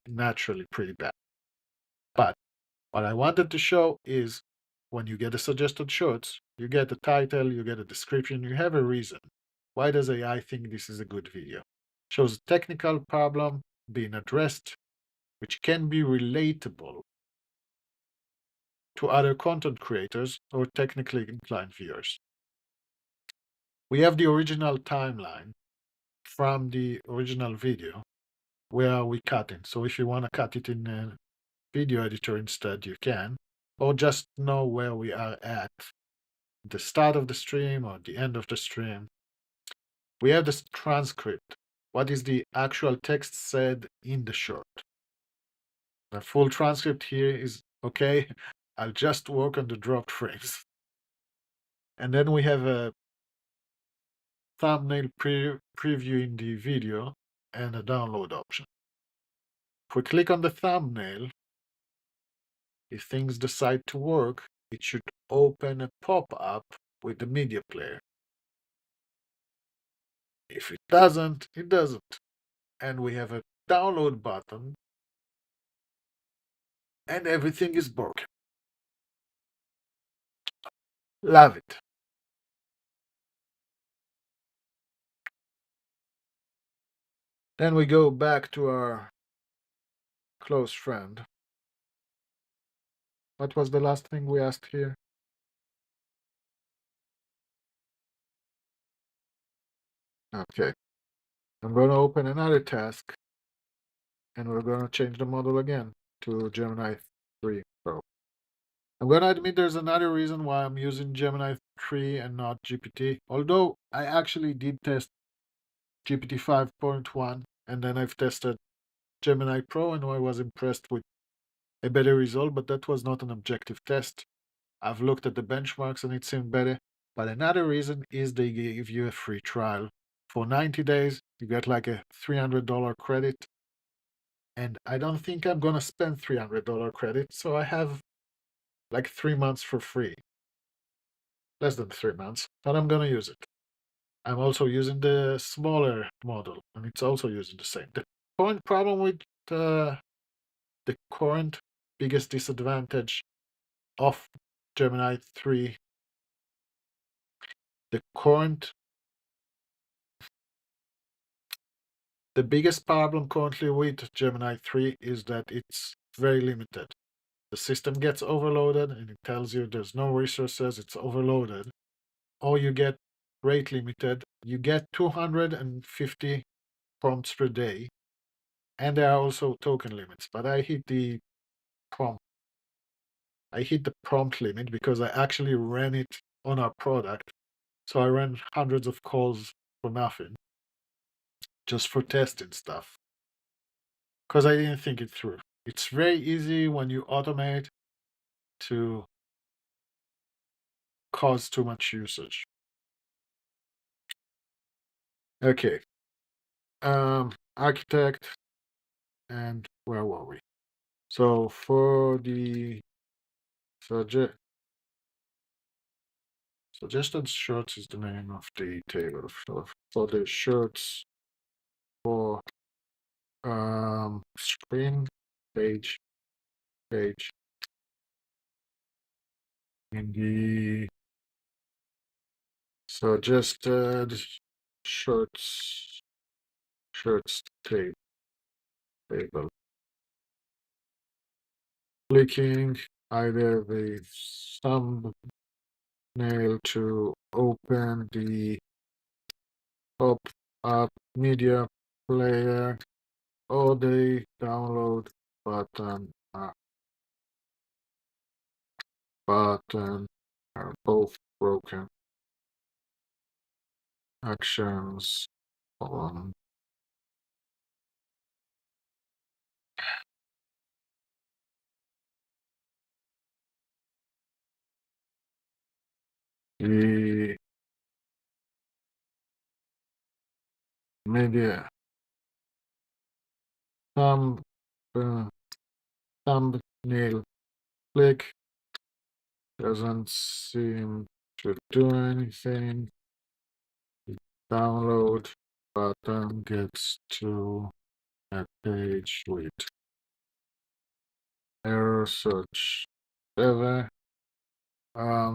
naturally pretty bad. But what I wanted to show is when you get a suggested shorts, you get a title, you get a description, you have a reason. Why does AI think this is a good video? Shows a technical problem being addressed, which can be relatable to other content creators or technically inclined viewers. We have the original timeline from the original video where we cut it. So if you want to cut it in a video editor instead, you can, or just know where we are at the start of the stream or the end of the stream. We have this transcript. What is the actual text said in the short? The full transcript here is okay. I'll just work on the dropped frames. And then we have a thumbnail previewing the video and a download option. If we click on the thumbnail, if things decide to work, it should open a pop-up with the media player. If it doesn't, it doesn't. And we have a download button and everything is broken. Love it. Then we go back to our close friend. What was the last thing we asked here? Okay. I'm going to open another task and we're going to change the model again to Gemini 3 Pro. I'm going to admit there's another reason why I'm using Gemini 3 and not GPT, although I actually did test GPT 5.1 and then I've tested Gemini Pro and I was impressed with a better result, but that was not an objective test. I've looked at the benchmarks and it seemed better. But another reason is they give you a free trial. For 90 days, you get like a $300 credit. And I don't think I'm going to spend $300 credit, so I have like 3 months for free. Less than 3 months, but I'm going to use it. I'm also using the smaller model, and it's also using the same. The current problem with the current biggest disadvantage of Gemini 3, the biggest problem currently with Gemini 3 is that it's very limited. The system gets overloaded and it tells you there's no resources, it's overloaded. Or you get rate limited. You get 250 prompts per day. And there are also token limits, but I hit the prompt limit because I actually ran it on our product. So I ran hundreds of calls for nothing, just for testing stuff. Because I didn't think it through. It's very easy when you automate to cause too much usage. Okay. Architect, and where were we? So for the Suggested shorts is the name of the table. So for the shorts for screen, page, in the suggested shorts table. Clicking either the thumbnail to open the pop-up media player or the download button are both broken. Actions on the media thumb thumbnail click doesn't seem to do anything. The download button gets to a page with error search ever.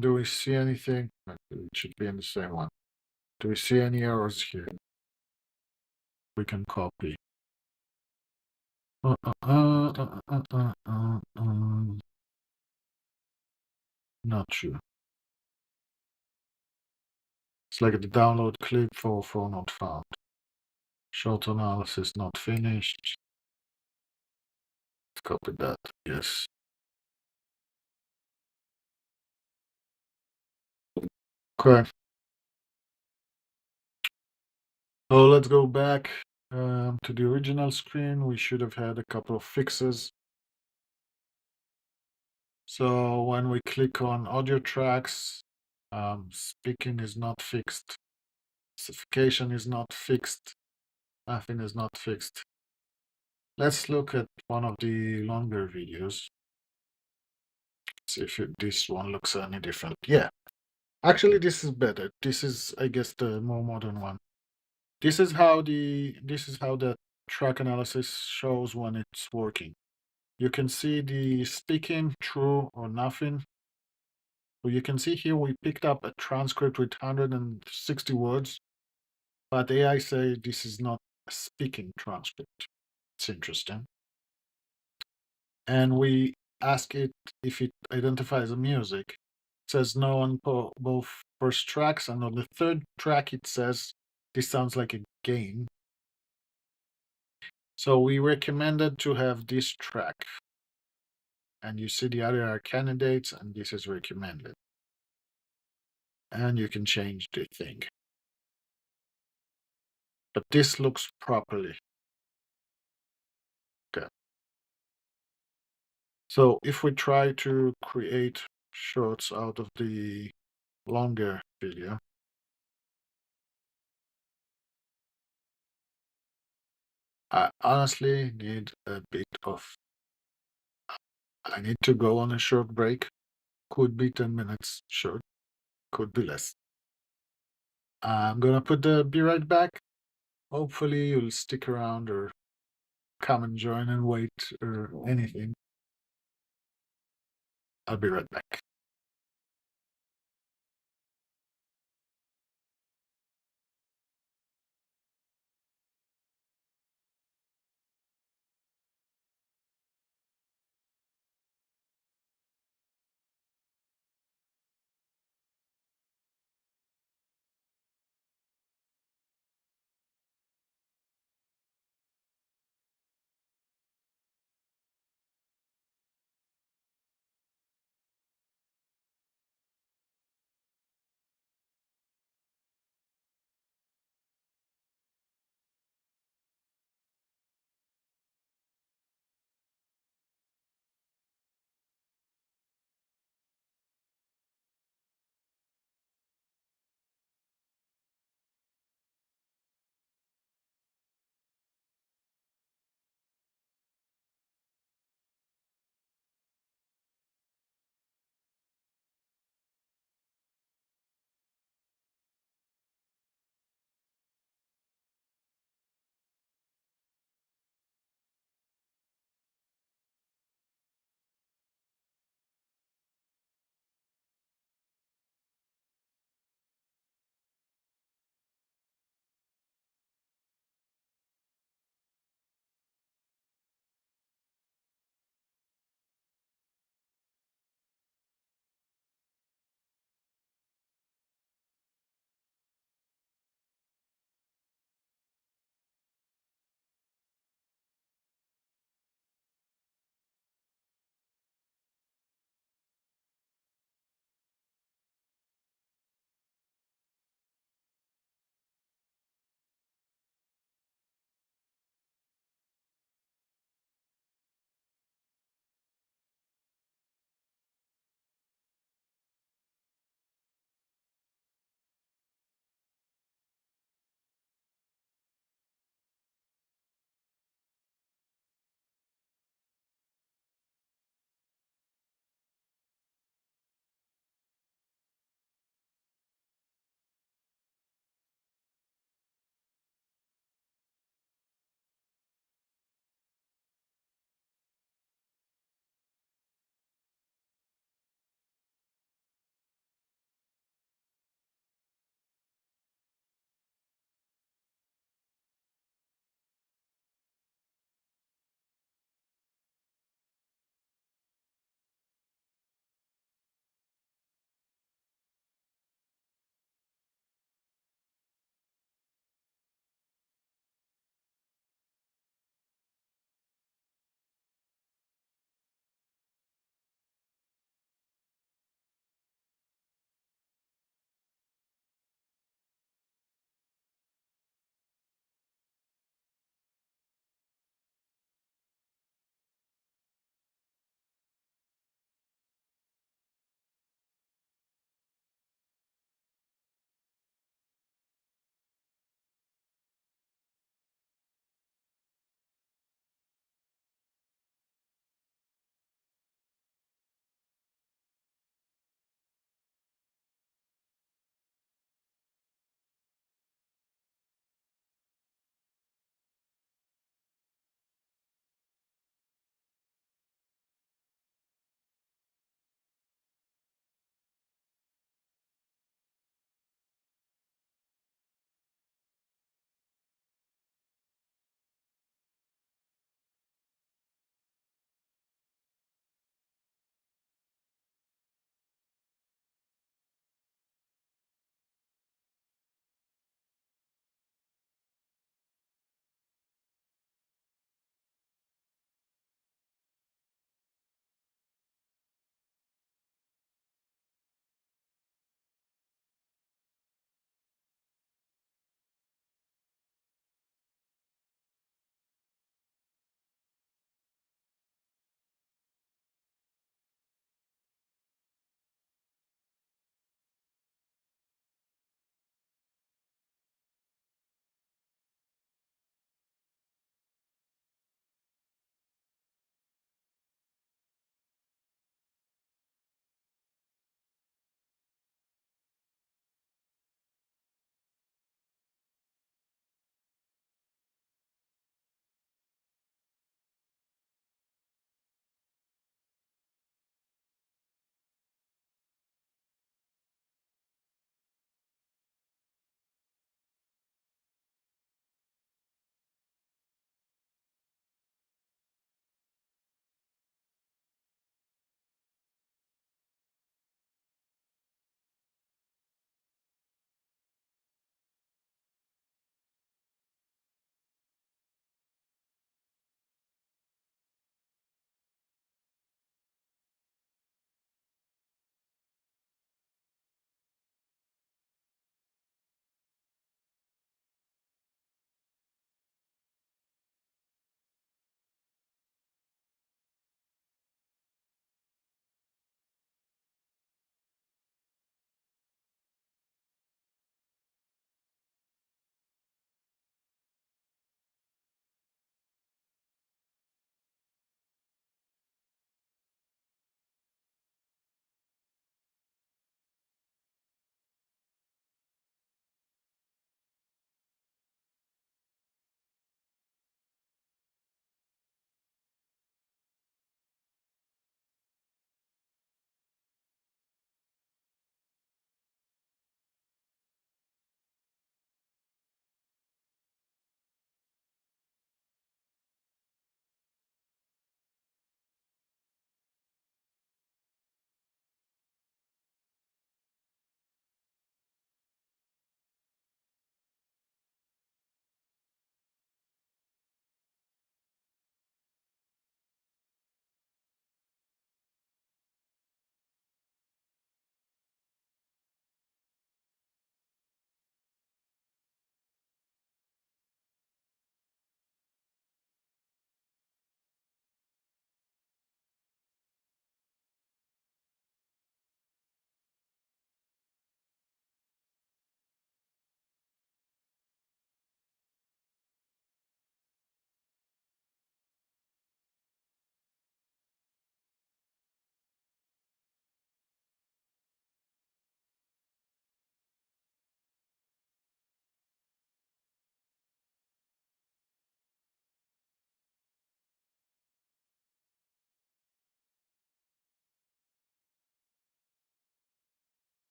Do we see anything? It should be in the same one. Do we see any errors here? We can copy. Not sure. It's like the download clip for not found. Short analysis not finished. Let's copy that. Yes. Okay. So let's go back to the original screen. We should have had a couple of fixes. So when we click on audio tracks, speaking is not fixed. Specification is not fixed. Nothing is not fixed. Let's look at one of the longer videos. See if this one looks any different. Yeah. Actually, this is better. This is, I guess, the more modern one. This is how the track analysis shows when it's working. You can see the speaking, true or nothing. So you can see here we picked up a transcript with 160 words, but AI say this is not a speaking transcript. It's interesting. And we ask it if it identifies a music. It says no on both first tracks, and on the third track it says this sounds like a game. So we recommended to have this track. And you see the other are candidates, and this is recommended. And you can change the thing. But this looks properly. Okay. So if we try to create shorts out of the longer video, I honestly need a bit of, I need to go on a short break. Could be 10 minutes short, could be less. I'm gonna put the be right back. Hopefully you'll stick around or come and join and wait or anything. I'll be right back.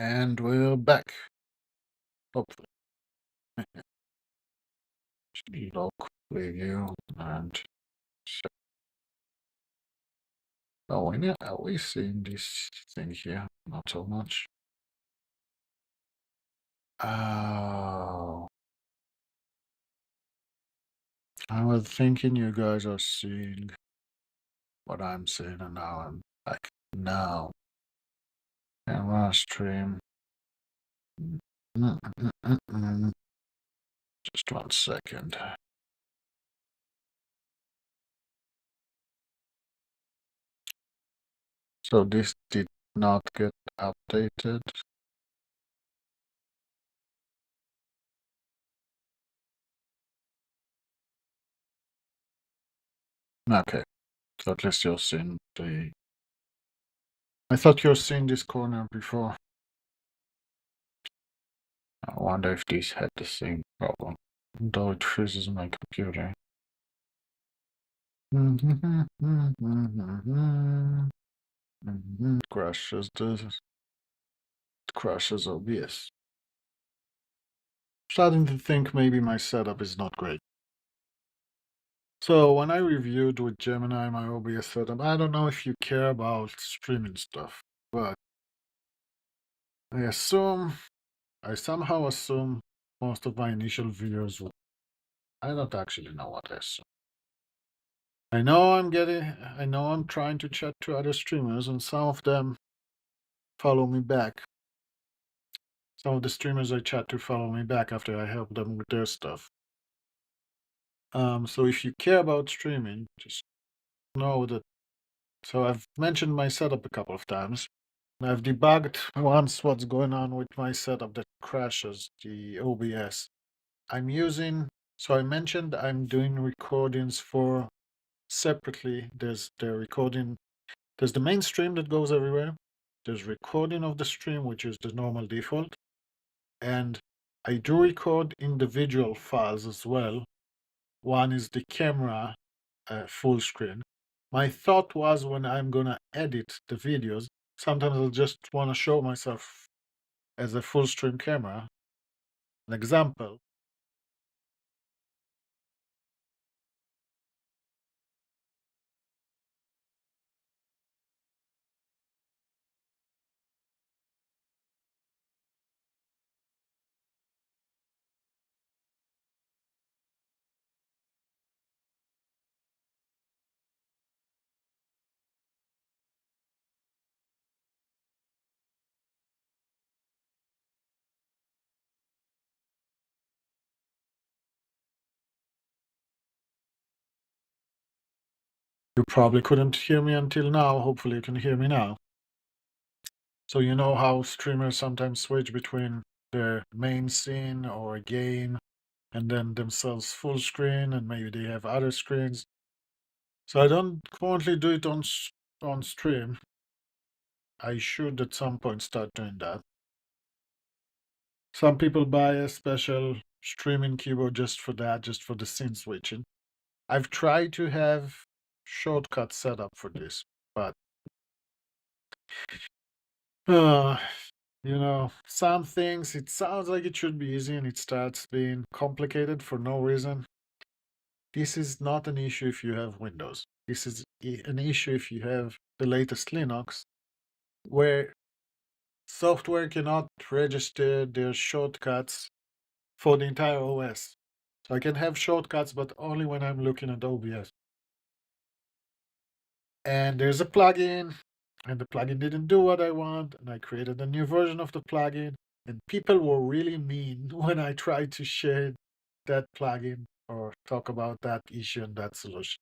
And we're back. Hopefully. Log preview and oh, yeah, are we seeing this thing here? Not so much. Oh, I was thinking you guys are seeing what I'm seeing, and now I'm like, no. Camera stream. Just 1 second. So this did not get updated. Okay, so at least you're seeing the. I thought you were seeing this corner before. I wonder if this had the same problem, though it freezes my computer. Crashes this. It crashes OBS. Starting to think maybe my setup is not great. So when I reviewed with Gemini my OBS setup, I don't know if you care about streaming stuff, but I somehow assume most of my initial videos will. I don't actually know what I assume. I know I'm trying to chat to other streamers, and some of them follow me back. Some of the streamers I chat to follow me back after I help them with their stuff. So if you care about streaming, just know that. So I've mentioned my setup a couple of times. I've debugged once what's going on with my setup that crashes the OBS. So I mentioned I'm doing recordings for separately. There's the main stream that goes everywhere. There's recording of the stream, which is the normal default. And I do record individual files as well. One is the camera full screen. My thought was when I'm gonna edit the videos, sometimes I'll just want to show myself as a full stream camera. An example. You probably couldn't hear me until now. Hopefully you can hear me now. So you know how streamers sometimes switch between their main scene or a game and then themselves full screen, and maybe they have other screens. So I don't currently do it on stream. I should at some point start doing that. Some people buy a special streaming keyboard just for that, just for the scene switching. I've tried to have shortcuts set up for this, but some things it sounds like it should be easy and it starts being complicated for no reason. This is not an issue if you have Windows. This is an issue if you have the latest Linux, where software cannot register their shortcuts for the entire OS. So I can have shortcuts, but only when I'm looking at OBS. And there's a plugin, and the plugin didn't do what I want, and I created a new version of the plugin. And people were really mean when I tried to share that plugin or talk about that issue and that solution.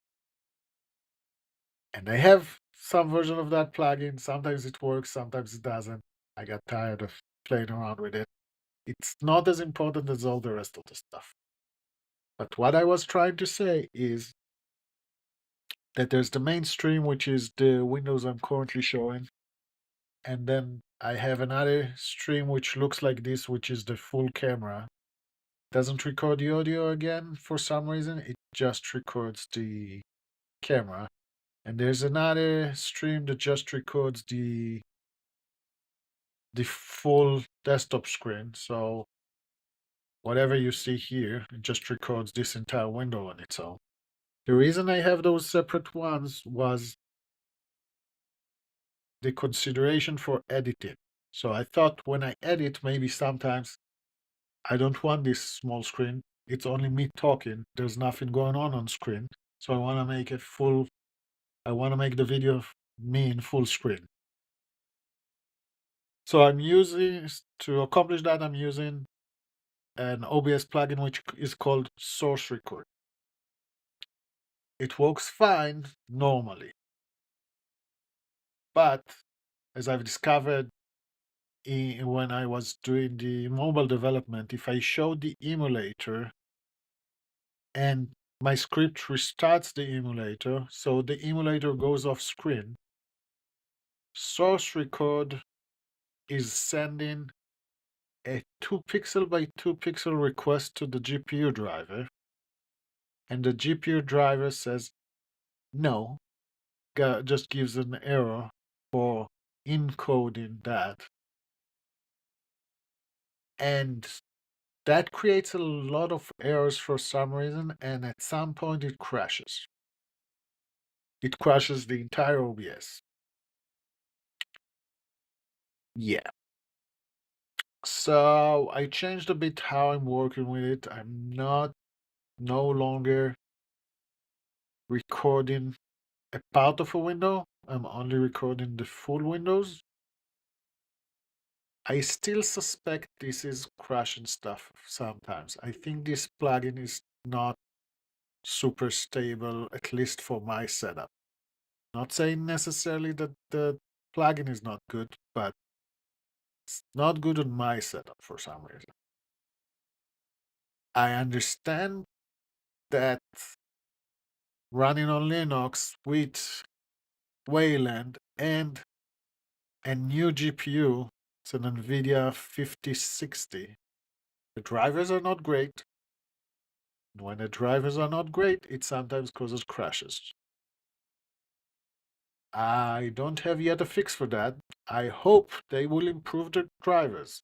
And I have some version of that plugin. Sometimes it works, sometimes it doesn't. I got tired of playing around with it. It's not as important as all the rest of the stuff. But what I was trying to say is that there's the mainstream, which is the windows I'm currently showing. And then I have another stream which looks like this, which is the full camera. Doesn't record the audio again for some reason. It just records the camera. And there's another stream that just records the the full desktop screen. So whatever you see here, it just records this entire window on its own. The reason I have those separate ones was the consideration for editing. So I thought when I edit, maybe sometimes I don't want this small screen. It's only me talking. There's nothing going on screen. So I want to make it full. I want to make the video of me in full screen. So I'm using, to accomplish that, I'm using an OBS plugin which is called Source Record. It works fine normally. But as I've discovered when I was doing the mobile development, if I show the emulator and my script restarts the emulator, so the emulator goes off screen, Source Record is sending a 2 pixel by 2 pixel request to the GPU driver, and the GPU driver says no, just gives an error for encoding that. And that creates a lot of errors for some reason, and at some point it crashes. It crashes the entire OBS. Yeah. So I changed a bit how I'm working with it. I'm no longer recording a part of a window. I'm only recording the full windows. I still suspect this is crashing stuff sometimes. I think this plugin is not super stable, at least for my setup. Not saying necessarily that the plugin is not good, but it's not good on my setup for some reason. I understand that running on Linux with Wayland and a new GPU, it's an NVIDIA 5060. The drivers are not great. When the drivers are not great, it sometimes causes crashes. I don't have yet a fix for that. I hope they will improve the drivers.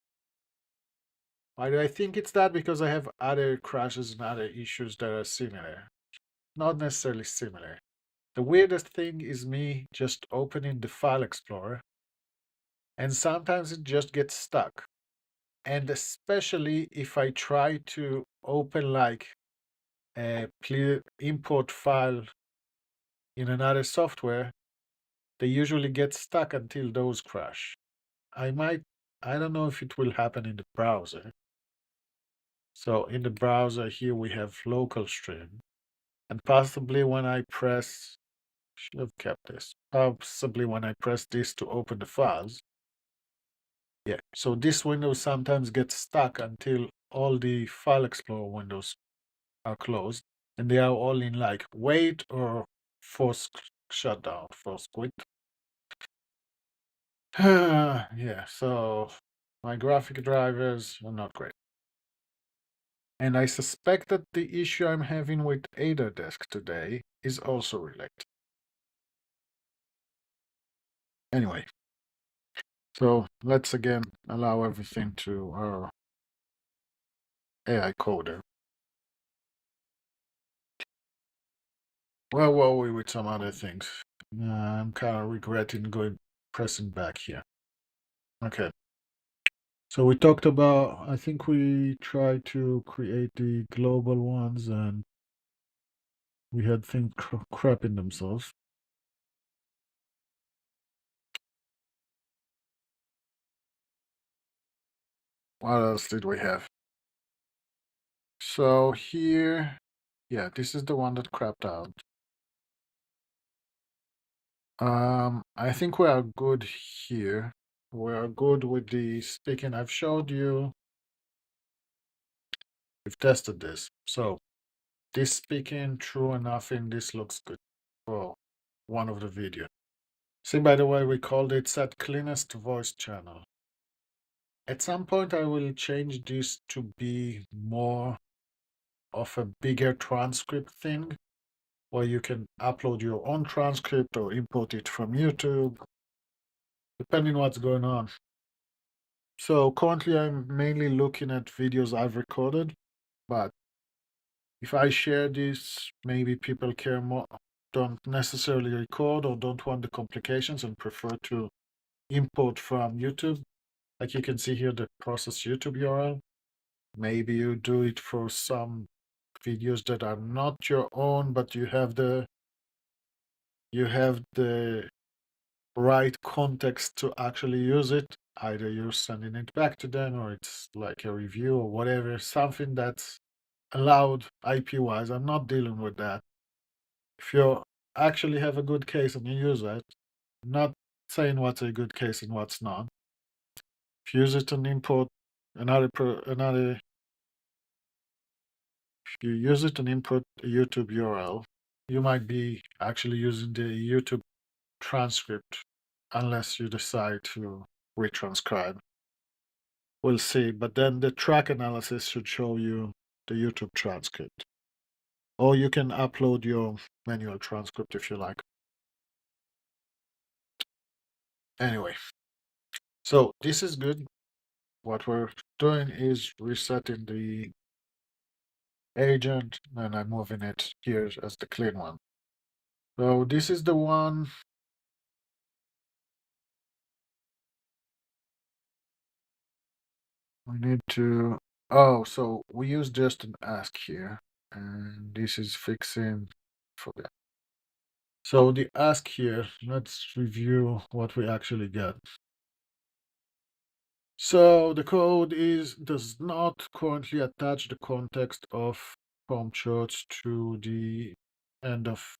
Why do I think it's that? Because I have other crashes and other issues that are similar. Not necessarily similar. The weirdest thing is me just opening the file explorer, and sometimes it just gets stuck. And especially if I try to open like a import file in another software, they usually get stuck until those crash. I don't know if it will happen in the browser. So in the browser here we have local stream, and possibly when I press, should have kept this, possibly when I press this to open the files. Yeah, so this window sometimes gets stuck until all the file explorer windows are closed, and they are all in like wait or force shutdown, force quit. Yeah, so my graphic drivers are not great. And I suspect that the issue I'm having with AdaDesk today is also related. Anyway, so let's again allow everything to our AI coder. Where were we with some other things? I'm kind of regretting pressing back here. Okay. So we talked about, I think we tried to create the global ones and we had things crapping themselves. What else did we have? So here, yeah, this is the one that crapped out. I think we are good here. We are good with the speaking. I've showed you. We've tested this. So this speaking, true or nothing, this looks good for one of the video. See, by the way, we called it set cleanest voice channel. At some point, I will change this to be more of a bigger transcript thing, where you can upload your own transcript or import it from YouTube, depending what's going on. So currently I'm mainly looking at videos I've recorded, but if I share this, maybe people care more, don't necessarily record or don't want the complications and prefer to import from YouTube. Like you can see here the process YouTube URL. Maybe you do it for some videos that are not your own, but you have the right context to actually use it. Either you're sending it back to them or it's like a review or whatever, something that's allowed IP wise. I'm not dealing with that. If you actually have a good case and you use it, not saying what's a good case and what's not. If you use it and import another if you use it and input a YouTube URL, you might be actually using the YouTube transcript unless you decide to retranscribe. We'll see, but then the track analysis should show you the YouTube transcript. Or you can upload your manual transcript if you like. Anyway, so this is good. What we're doing is resetting the agent and I'm moving it here as the clean one. So this is the one. We need to, oh, so we use just an ask here, and this is fixing, forget. So the ask here, let's review what we actually get. So the code does not currently attach the context of prompt shorts to the end of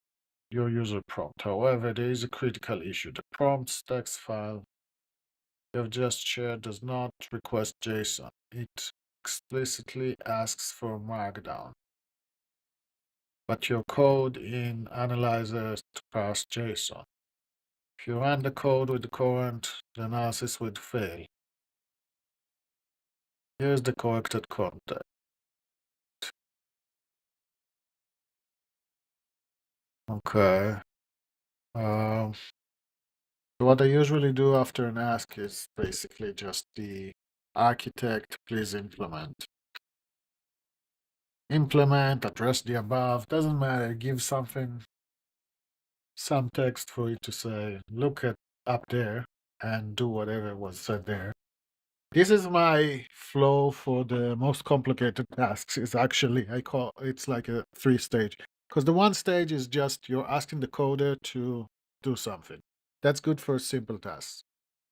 your user prompt. However, there is a critical issue. The prompts text file you have just shared does not request JSON. It explicitly asks for Markdown, but your code in Analyzer to parse JSON. If you run the code with the current, the analysis would fail. Here's the corrected content. Okay. Um, what I usually do after an ask is basically just the architect, please implement. Implement, address the above, doesn't matter, give something, some text for you to say, look at up there and do whatever was said there. This is my flow for the most complicated tasks. Is actually, I call it's like a 3-stage. Because the one stage is just you're asking the coder to do something. That's good for simple tasks.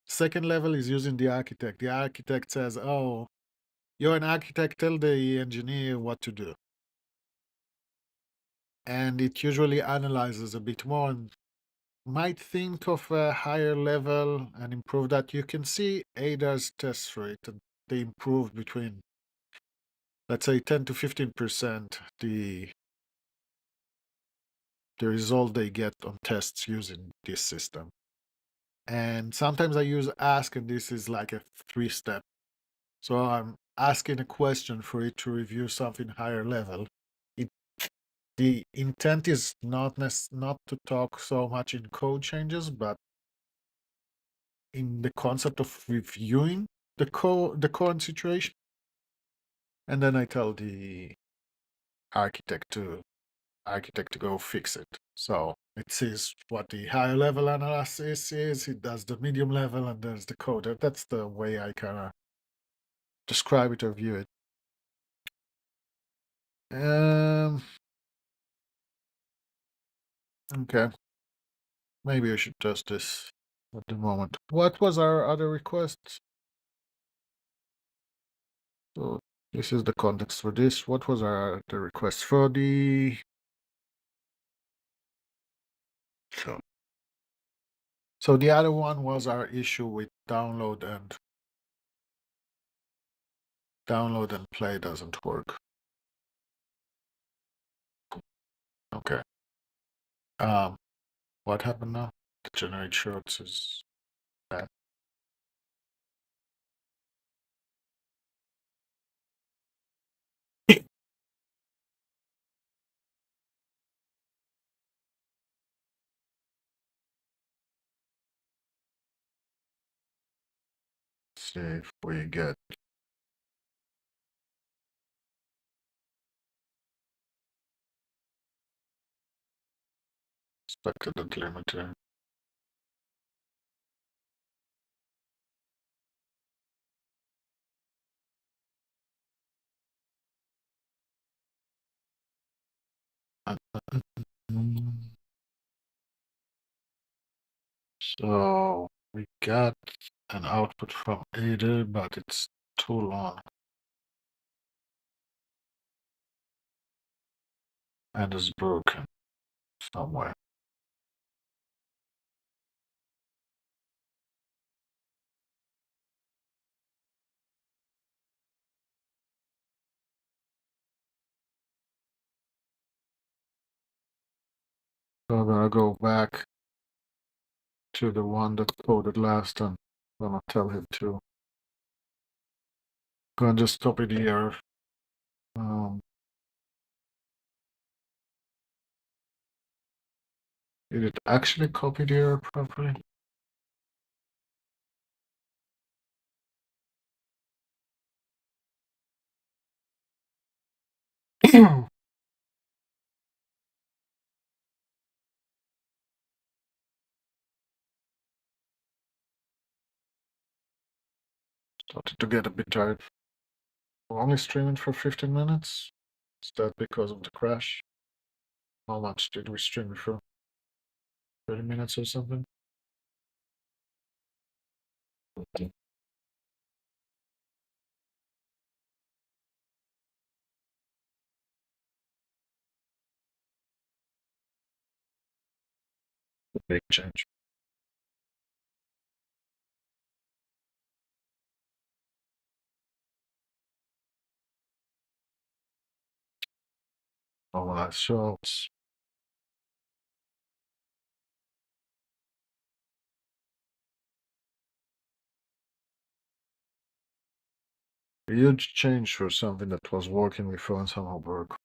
Second level is using the architect. The architect says, oh, you're an architect, tell the engineer what to do. And it usually analyzes a bit more and might think of a higher level and improve that. You can see ADA's test rate, and they improve between, let's say, 10 to 15% the result they get on tests using this system. And sometimes I use ask, and this is like a 3-step. So I'm asking a question for it to review something higher level. The intent is not to talk so much in code changes, but in the concept of reviewing the current situation. And then I tell the architect to go fix it. So it sees what the higher level analysis is, it does the medium level, and there's the code. That's the way I kind of describe it or view it. Okay. Maybe I should test this at the moment. What was our other request? So this is the context for this. What was our other request for the so the other one was our issue with download and play doesn't work. Okay. What happened now? The generate shorts is bad. see if we get expected delimiter. So we got an output from Ada, but it's too long and is broken somewhere. So I'm gonna go back to the one that coded last and I'm gonna tell him to. Gonna just copy the error. Did it actually copy the error properly? Started to get a bit tired. We're only streaming for 15 minutes. Is that because of the crash? How much did we stream for? 30 minutes or something? Okay. Big change. Normalize shows. A huge change for something that was working before and somehow broke.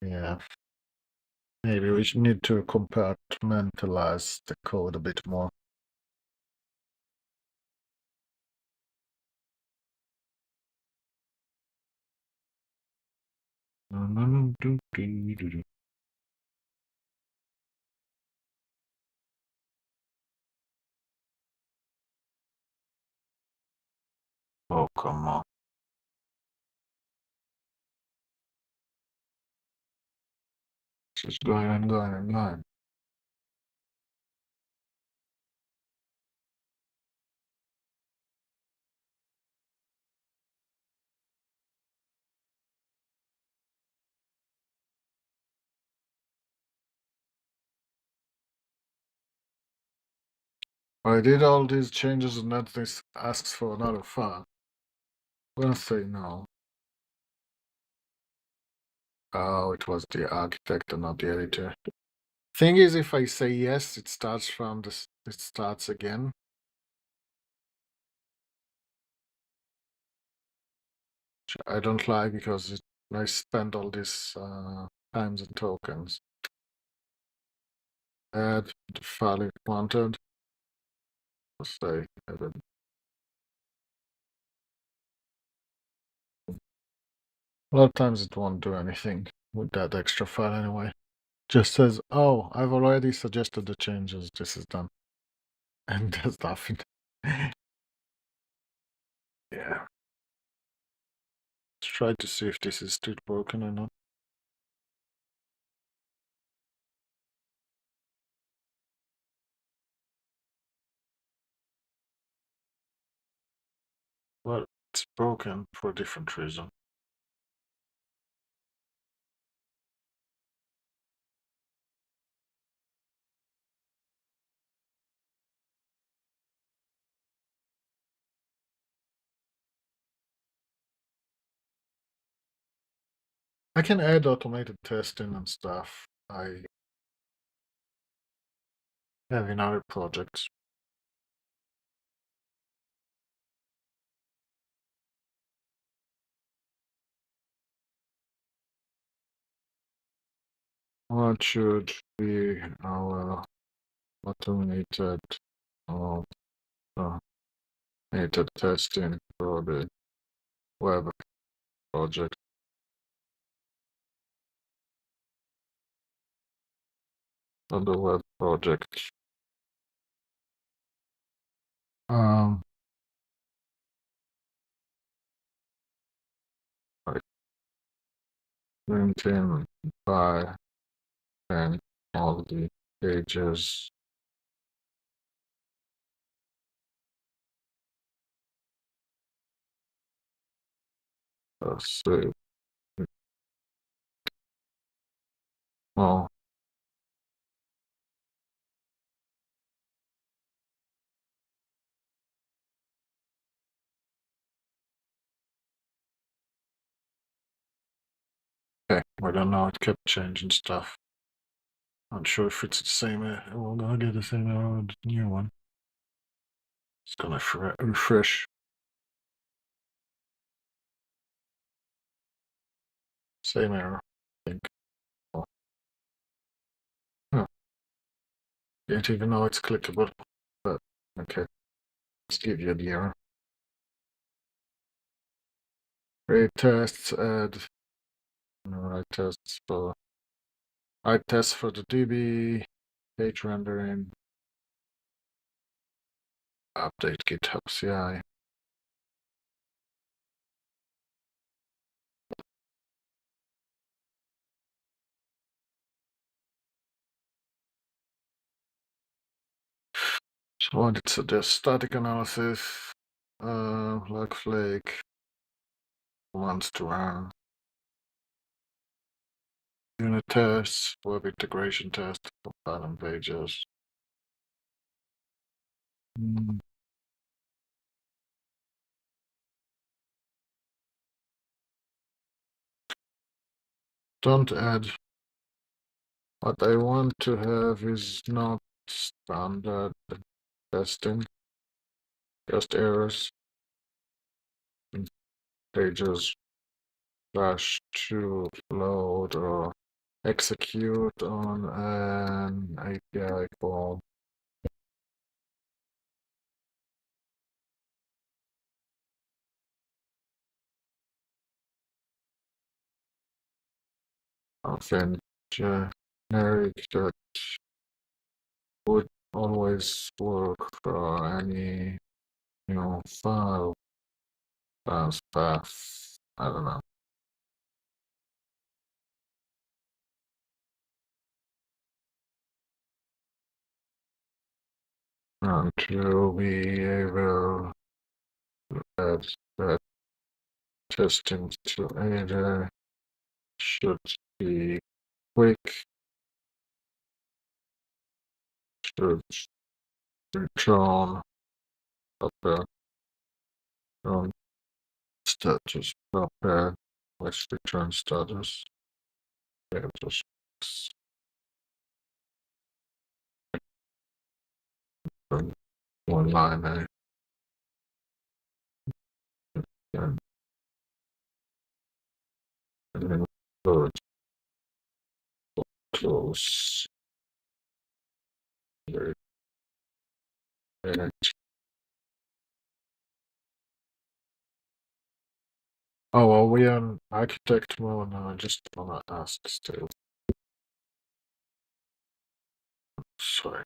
Yeah. Maybe we need to compartmentalize the code a bit more. Oh, come on. It's just going and going and going. I did all these changes and then this asks for another file. I'm gonna say no. Oh, it was the architect and not the editor. Thing is, if I say yes, it starts from this. It starts again. Which I don't like because I spend all this times and tokens. Add the file it wanted. Let's say edit. A lot of times it won't do anything with that extra file anyway. Just says, "Oh, I've already suggested the changes. This is done," and does nothing. Yeah. Let's try to see if this is still broken or not. Well, it's broken for a different reason. I can add automated testing and stuff. I have in other projects. What should be our automated? Oh, automated testing for the web project. On the web project. Like printing by and all the pages. Let's see. Oh, okay. I don't know. It kept changing stuff. Not sure if it's the same. We're gonna get the same error with the new one. It's gonna refresh. Same error, I think. Oh. Huh. Didn't even know it's clickable. But okay. Let's give you the error. Create tests, add write tests for the DB, page rendering, update GitHub CI. So it's the static analysis, log flake, wants to run unit tests, web integration test for pattern pages. Don't add. What I want to have is not standard testing, just errors in pages flash to load or execute on an API call. Something generic that would always work for any file path. I don't know. And to be able to add that testing to either should be quick, should return proper on status proper with return status. Yeah, just one line there. And then close. And oh, well, we on architect mode now. I just wanna ask still. Sorry,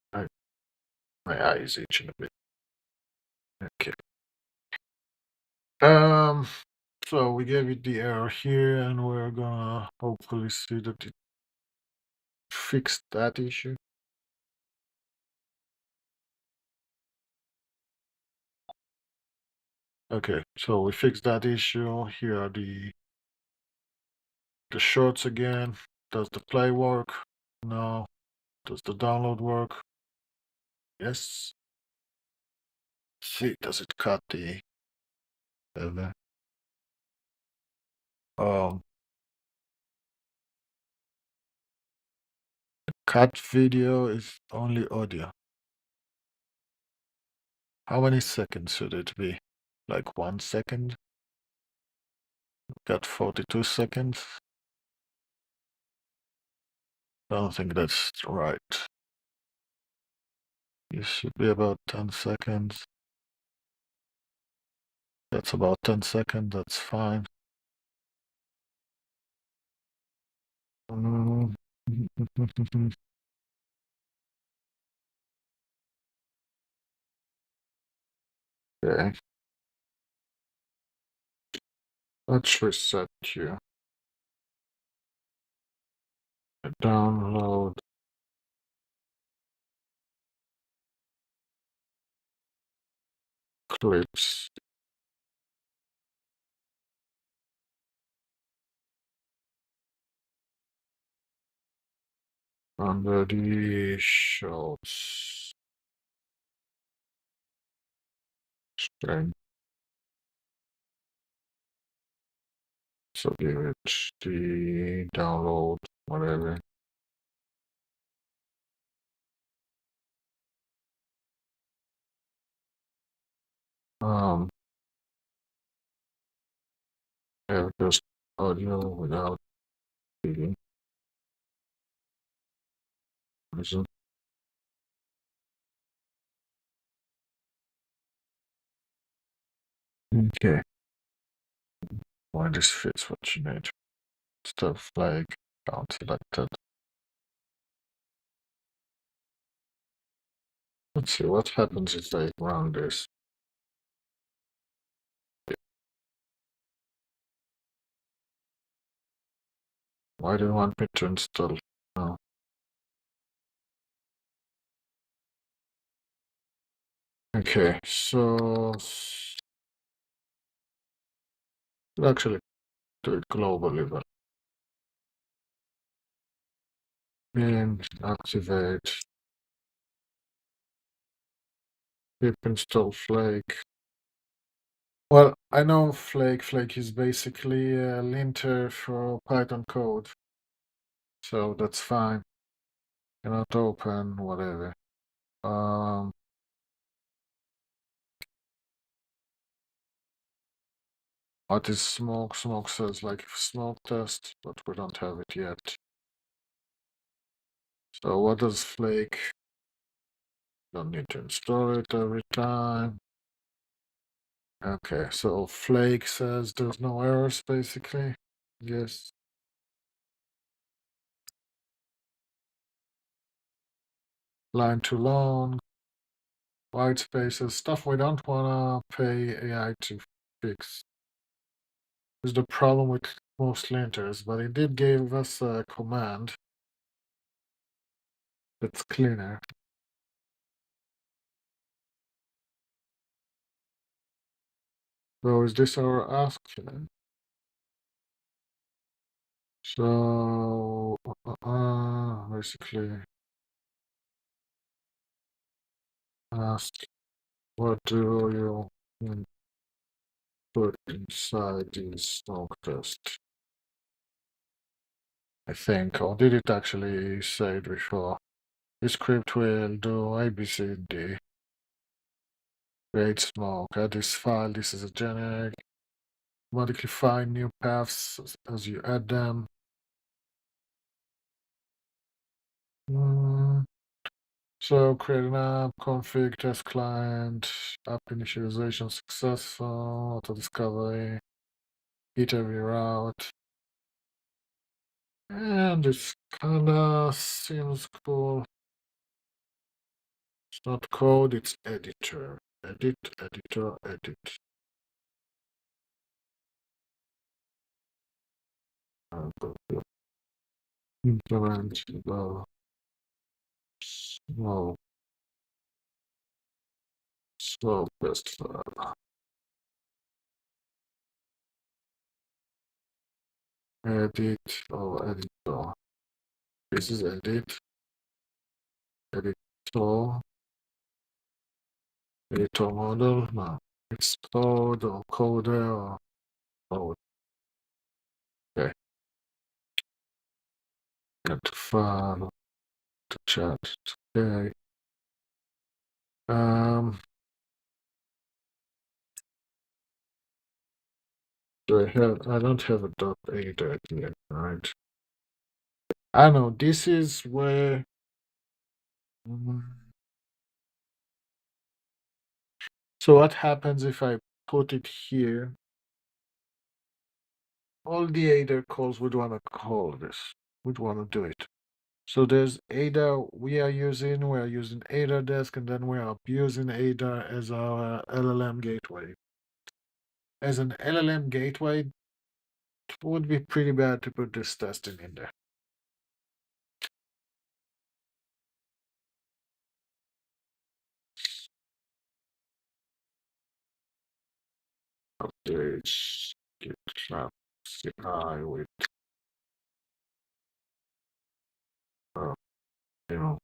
my eye is itching a bit. Okay. So we gave it the error here, and we're gonna hopefully see that it fixed that issue. Okay, so we fixed that issue. Here are the shorts again. Does the play work? No. Does the download work? Yes. See, does it cut the cut video is only audio. How many seconds should it be? Like 1 second? Got 42 seconds. I don't think that's right. It should be about 10 seconds. That's about 10 seconds, that's fine. Mm. Okay. Let's reset you. Download. Clips. Under the shows. String. So give it the download, whatever. Have just audio without video. Listen. Okay. Why this fits what you need. Stuff like count selected. Let's see what happens if I run this. Why do you want me to install? Oh. Okay, so we'll actually do it globally, but and activate pip install Flake. Well, I know Flake. Flake is basically a linter for Python code, so that's fine. Cannot open whatever. What is smoke? Smoke says like smoke test, but we don't have it yet. So what does Flake? Don't need to install it every time. Okay, so Flake says there's no errors basically. Yes. Line too long. White spaces, stuff we don't wanna pay AI to fix. Is the problem with most linters, but it did give us a command that's cleaner. So is this our ask? So basically ask what do you put inside the smoke test? I think, or did it actually say it before? This script will do ABCD. Create smoke. Add this file. This is a generic. Automatically find new paths as you add them. So create an app, config, test client, app initialization successful, auto discovery, hit every route. And this kinda seems cool. It's not code, it's editor. Edit, editor, edit. Implement the slow best file. Edit or editor. This is edit. Editor. Editor model. No. It's code or coder or code. Okay. Get to file. To chat. Okay. I don't have a .a yet, right? I know this is where so what happens if I put it here. All the Ada calls would want to call this, would want to do it. So there's Ada we are using Ada desk, and then we are using Ada as our LLM gateway. As an LLM gateway, it would be pretty bad to put this testing in there. Updates, get Lapse CI with, you know,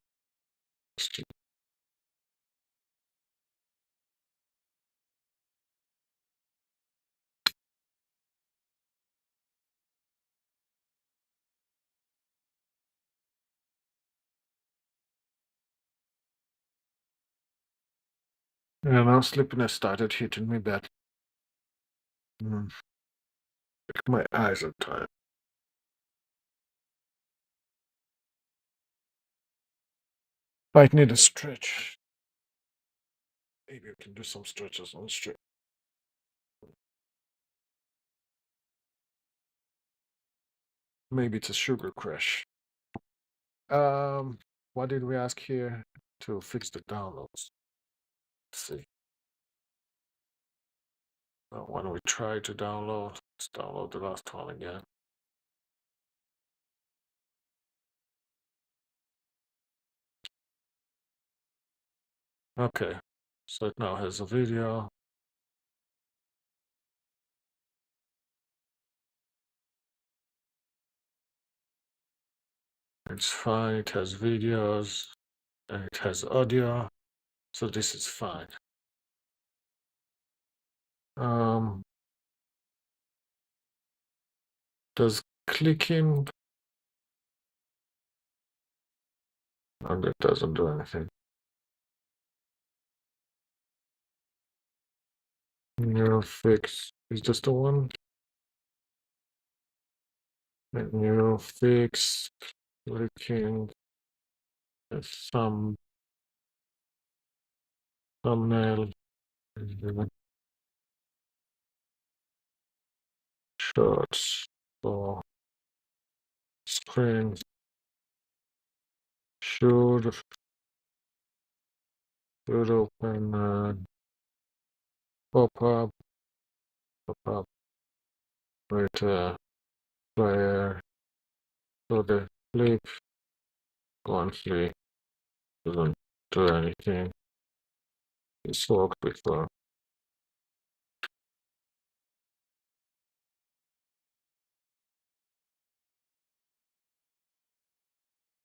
yeah, now sleepiness started hitting me bad. My eyes are tired. Might need a stretch. Maybe I can do some stretches on stream. Maybe it's a sugar crash. What did we ask here? To fix the downloads. Let's see. When we try to download, let's download the last one again. Okay, so it now has a video. It's fine, it has videos, and it has audio, so this is fine. Does clicking... Oh, that doesn't do anything. Neural fix, is this the one? Neural fix, clicking, some thumbnail, shots for screen, should open pop-up with player, so the clip currently doesn't do anything. It's worked before.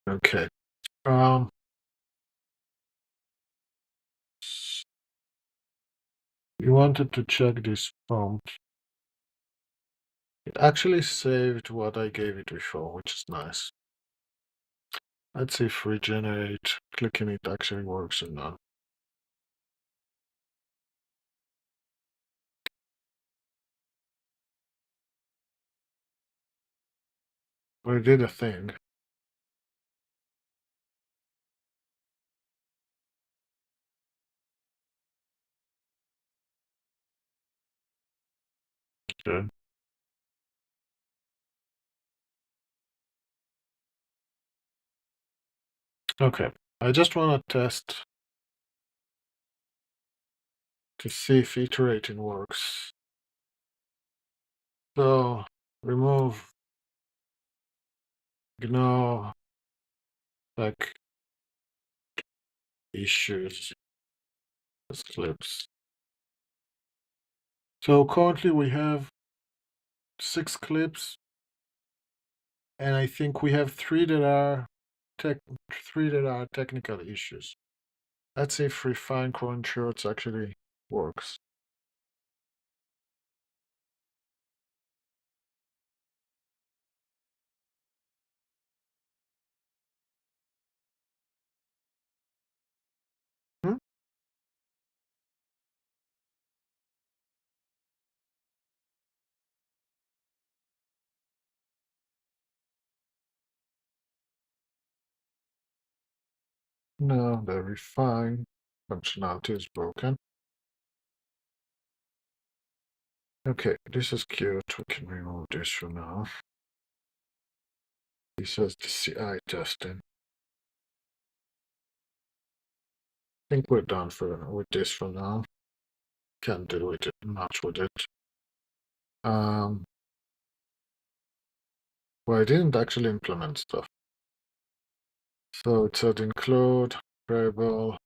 Okay. You wanted to check this prompt. It actually saved what I gave it before, which is nice. Let's see if regenerate, clicking it actually works or not. We did a thing. Good. Okay, I just want to test to see if iterating works. So remove, ignore, like issues as clips. So currently we have 6 clips, and I think we have 3 that are technical issues. Let's see if refine cron shorts actually works. Hmm? No, the refine functionality is broken. Okay, this is cute. We can remove this for now. This is the CI testing. I think we're done with this for now. Can't do with it much with it. Well, I didn't actually implement stuff. So it said include variable,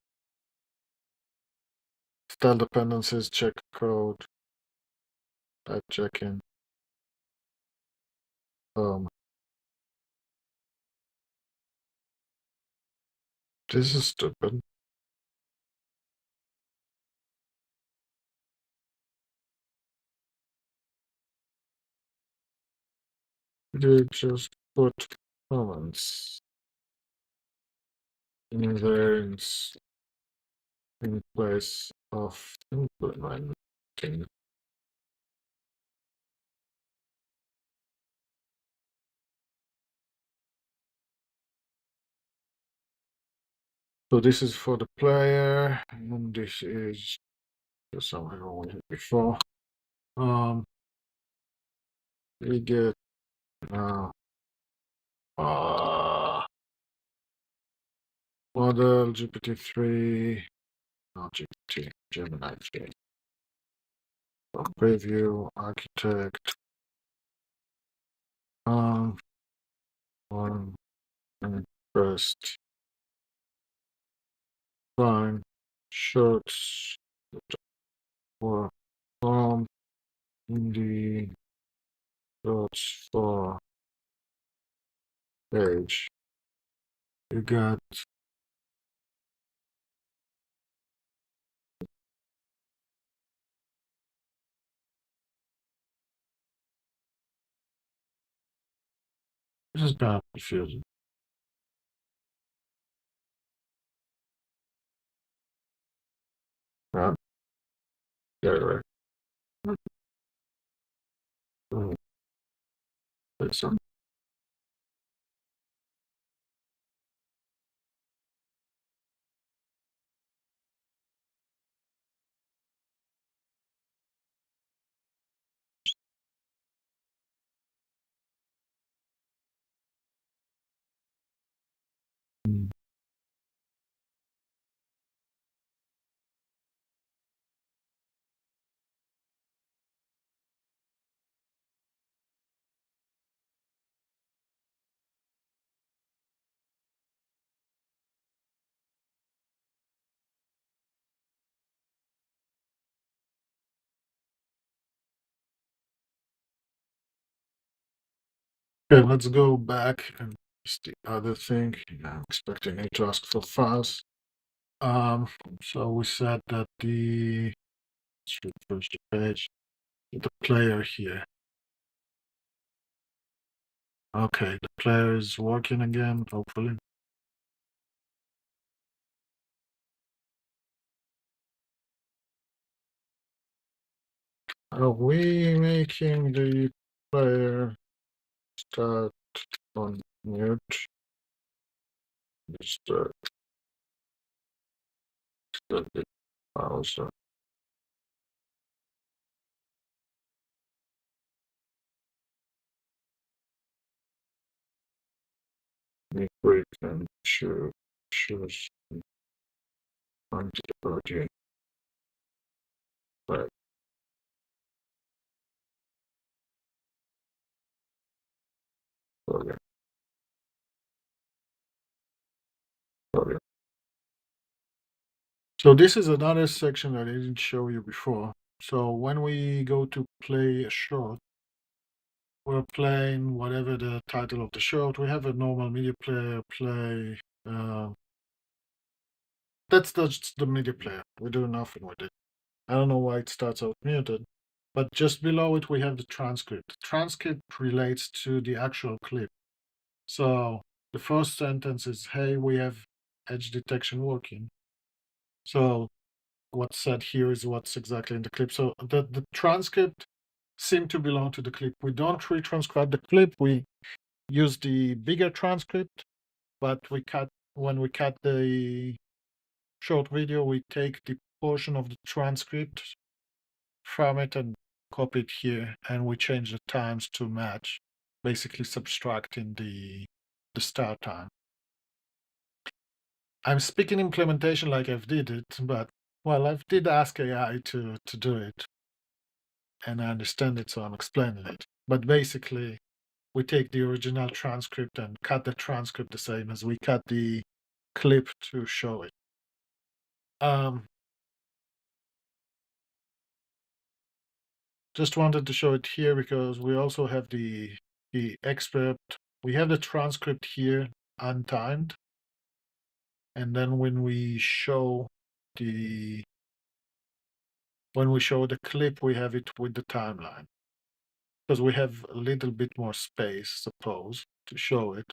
style dependencies, check code, type checking. This is stupid. You just put comments in there in place of implementing. So this is for the player, and this is something we had before. We get uh, model GPT-3, not GPT, Gemini 3. Preview, architect, one, and first, fine, shorts, for in the dots for page. You got this is kind of confusing. Right? Yeah, right. That's some. Okay, let's go back and it's the other thing. I'm expecting it to ask for files. So we said that let's refresh the page, the player here. Okay, the player is working again, hopefully. Are we making the player start on mute? Start the browser. We can choose debugging. Right. Okay. Okay. So this is another section that I didn't show you before. So when we go to play a short, we're playing whatever the title of the short. We have a normal media player play. That's just the media player. We do nothing with it. I don't know why it starts out muted, but just below it we have the transcript. The transcript relates to the actual clip. So the first sentence is, hey, we have edge detection working. So what's said here is what's exactly in the clip. So the transcript seem to belong to the clip. We don't retranscribe the clip. We use the bigger transcript, but when we cut the short video, we take the portion of the transcript from it and copy it here, and we change the times to match, basically subtracting the start time. I'm speaking implementation like I've did it, but well, I've did ask AI to do it, and I understand it, so I'm explaining it. But basically, we take the original transcript and cut the transcript the same as we cut the clip to show it. Just wanted to show it here because we also have the excerpt. We have the transcript here untimed, and then when we show the clip, we have it with the timeline because we have a little bit more space, suppose, to show it.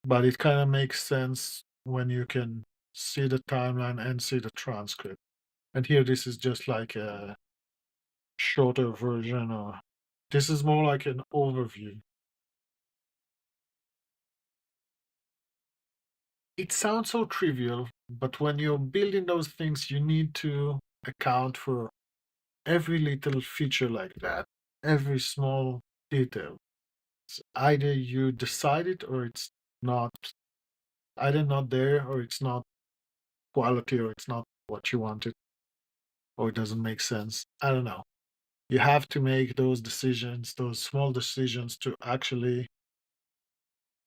But it kind of makes sense when you can see the timeline and see the transcript. And here, this is just like a shorter version, or this is more like an overview. It sounds so trivial, but when you're building those things, you need to account for every little feature like that, every small detail. It's either you decide it or it's not, either not there or it's not quality or it's not what you wanted or it doesn't make sense. I don't know. You have to make those decisions, those small decisions to actually,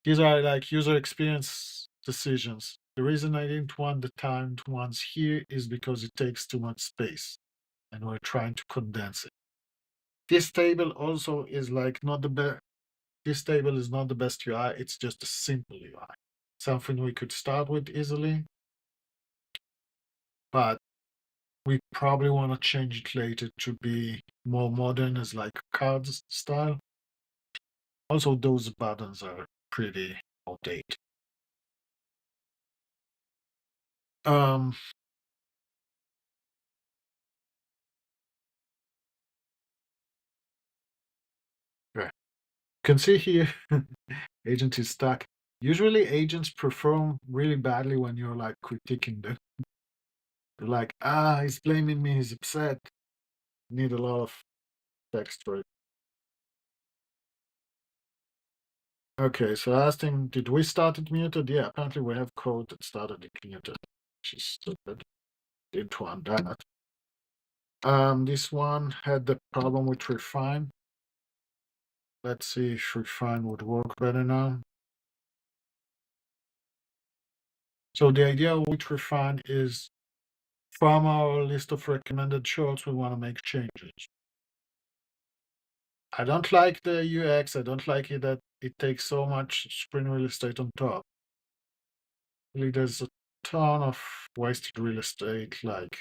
these are like user experience decisions. The reason I didn't want the timed ones here is because it takes too much space and we're trying to condense it. This table also is like not the best. This table is not the best UI. It's just a simple UI. Something we could start with easily, but we probably want to change it later to be more modern as like cards style. Also, those buttons are pretty outdated. Um, right. You can see here, agent is stuck. Usually agents perform really badly when you're like critiquing them. They're like, he's blaming me, he's upset. Need a lot of text for it. Okay, so asking, did we start it muted? Yeah, apparently we have code that started it muted. Which is stupid. Didn't want that. This one had the problem with refine. Let's see if refine would work better now. So the idea with refine is from our list of recommended shorts, we want to make changes. I don't like the UX. I don't like it that it takes so much screen real estate on top. Really, there's a ton of wasted real estate, like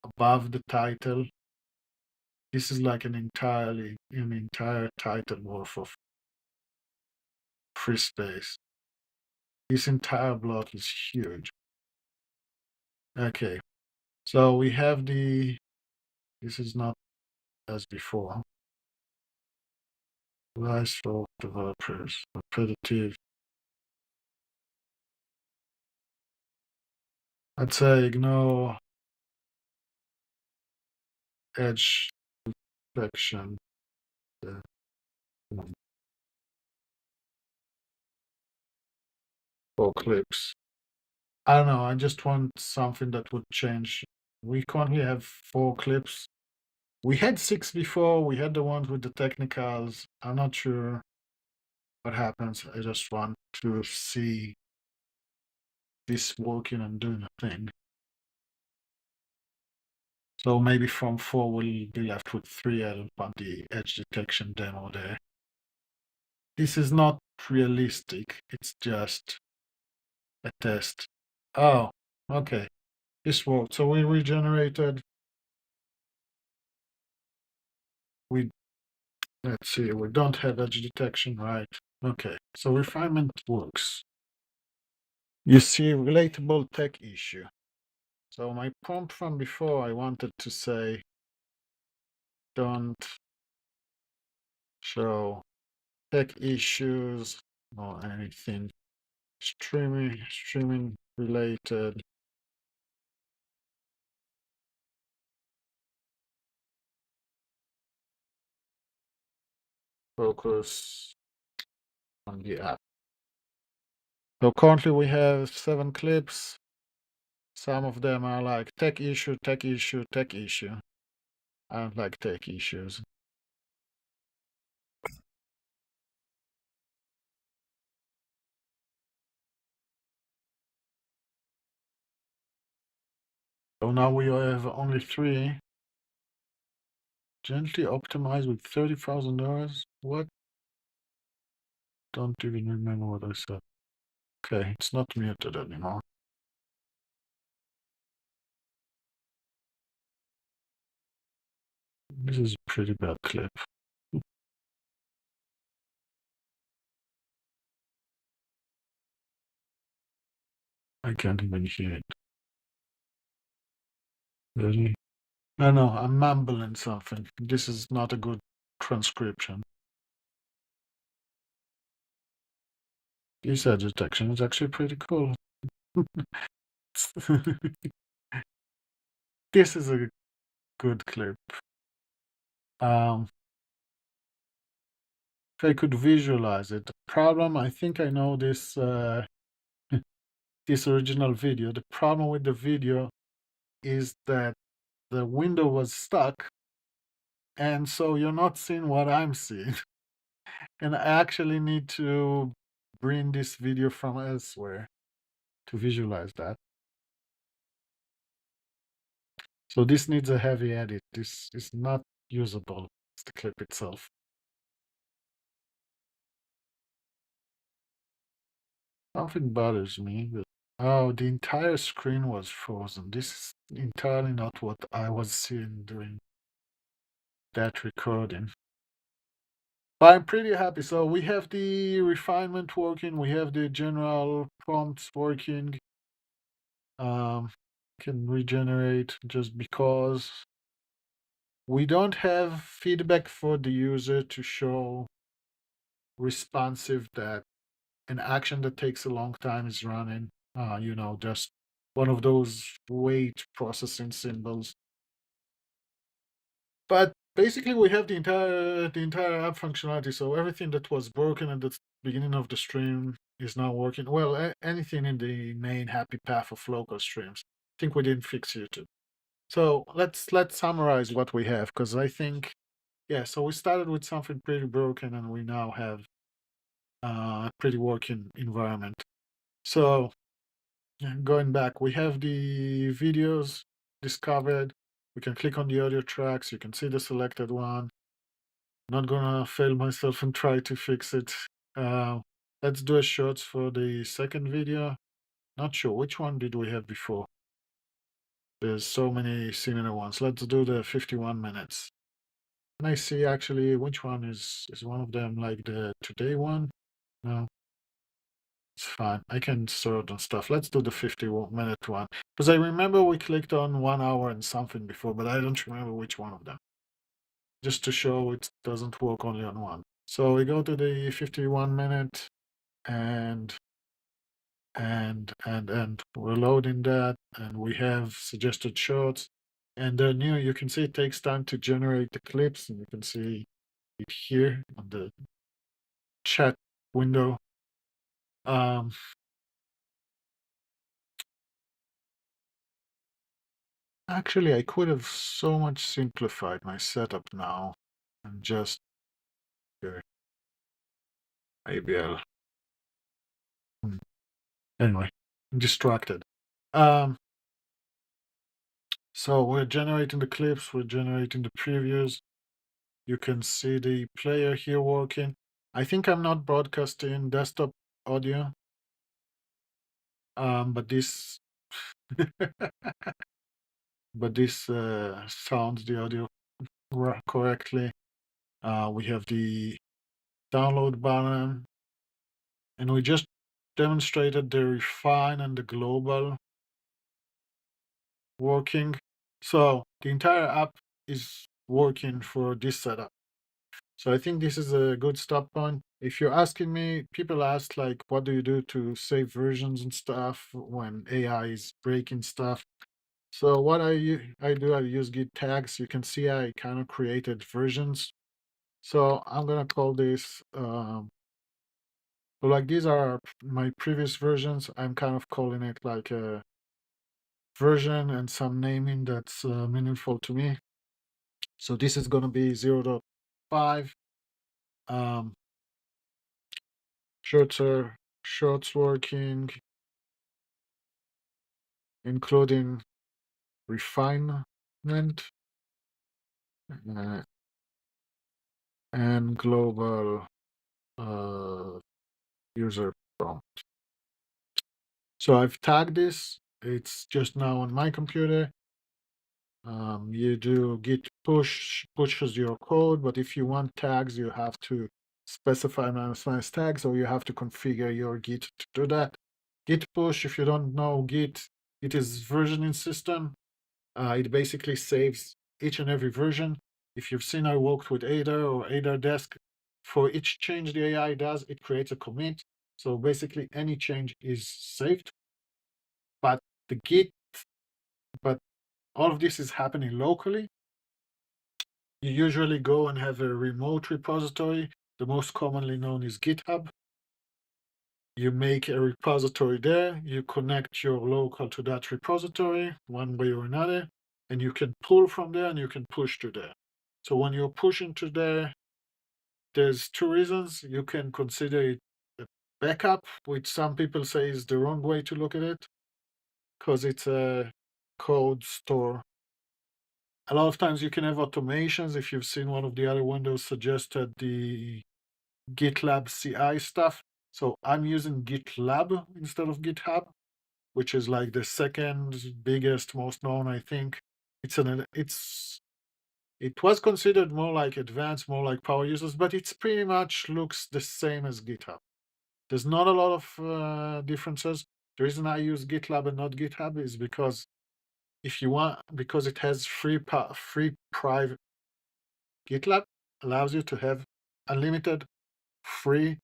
above the title. This is like an entire title worth of free space. This entire block is huge. Okay, so we have this is not as before. Rise for developers, repetitive. I'd say ignore edge detection. For clips. I don't know. I just want something that would change. We currently have 4 clips. We had 6 before. We had the ones with the technicals. I'm not sure what happens. I just want to see this working and doing a thing. So maybe from 4 we'll be left with 3. I don't want the edge detection demo there. This is not realistic. It's just a test. Oh, okay. This worked. So we regenerated. Let's see, we don't have edge detection, right? Okay, so refinement works. You see, relatable tech issue. So my prompt from before, I wanted to say, don't show tech issues or anything streaming related. focus on the app. So currently we have 7 clips. Some of them are like tech issue, tech issue, tech issue. I don't like tech issues. So now we have only 3. Gently optimized with $30,000. What? Don't even remember what I said. Okay, it's not muted anymore. This is a pretty bad clip. I can't even hear it. Really? No, I'm mumbling something. This is not a good transcription. User detection is actually pretty cool. This is a good clip. If I could visualize it. The problem, I think I know this this original video. The problem with the video is that the window was stuck, and so you're not seeing what I'm seeing. And I actually need to bring this video from elsewhere to visualize that. So this needs a heavy edit. This is not usable. It's the clip itself. Something bothers me. Oh, the entire screen was frozen. This is entirely not what I was seeing during that recording. But I'm pretty happy. So we have the refinement working. We have the general prompts working. Can regenerate just because we don't have feedback for the user to show responsive that an action that takes a long time is running. Just one of those wait processing symbols. But basically, we have the entire app functionality. So everything that was broken at the beginning of the stream is now working. Well, anything in the main happy path of local streams. I think we didn't fix YouTube. So let's summarize what we have, because I think, yeah. So we started with something pretty broken, and we now have a pretty working environment. So going back, we have the videos discovered. We can click on the audio tracks. You can see the selected one. Not gonna fail myself and try to fix it. Let's do a shorts for the second video. Not sure which one did we have before. There's so many similar ones. Let's do the 51 minutes. Can I see actually which one is one of them, like the today one? No, it's fine. I can sort on stuff. Let's do the 50-minute one. Because I remember we clicked on 1 hour and something before, but I don't remember which one of them. Just to show it doesn't work only on one. So we go to the 51-minute and we're loading that, and we have suggested shorts. And they're new. You can see it takes time to generate the clips, and you can see it here on the chat window. Actually, I could have so much simplified my setup now and just here. Maybe I'll. Anyway, I'm distracted. So we're generating the clips, we're generating the previews. You can see the player here working. I think I'm not broadcasting desktop audio. But this sounds the audio correctly. We have the download button, and we just demonstrated the refine and the global working. So the entire app is working for this setup. So I think this is a good stop point. If you're asking me, people ask like, what do you do to save versions and stuff when AI is breaking stuff? So what I use Git tags. You can see I kind of created versions. So I'm gonna call this so like these are my previous versions. I'm kind of calling it like a version and some naming that's meaningful to me. So this is gonna be 0.5. Um, shorts working, including refinement uh, and global uh, user prompt. So I've tagged this. It's just now on my computer. You do git pushes your code, but if you want tags, you have to specify -minus tags, or you have to configure your git to do that. Git push, if you don't know Git, it is versioning system. It basically saves each and every version. If you've seen I worked with Ada or Ada Desk, for each change the AI does, it creates a commit. So basically any change is saved. But the Git, but all of this is happening locally. You usually go and have a remote repository. The most commonly known is GitHub. You make a repository there, you connect your local to that repository one way or another, and you can pull from there and you can push to there. So when you're pushing to there, there's two reasons. You can consider it a backup, which some people say is the wrong way to look at it, because it's a code store. A lot of times you can have automations. If you've seen one of the other windows suggested the GitLab CI stuff. So I'm using GitLab instead of GitHub, which is like the second biggest, most known, I think. It was considered more like advanced, more like power users, but it's pretty much looks the same as GitHub. There's not a lot of differences. The reason I use GitLab and not GitHub is because if you want, because it has free private. GitLab allows you to have unlimited free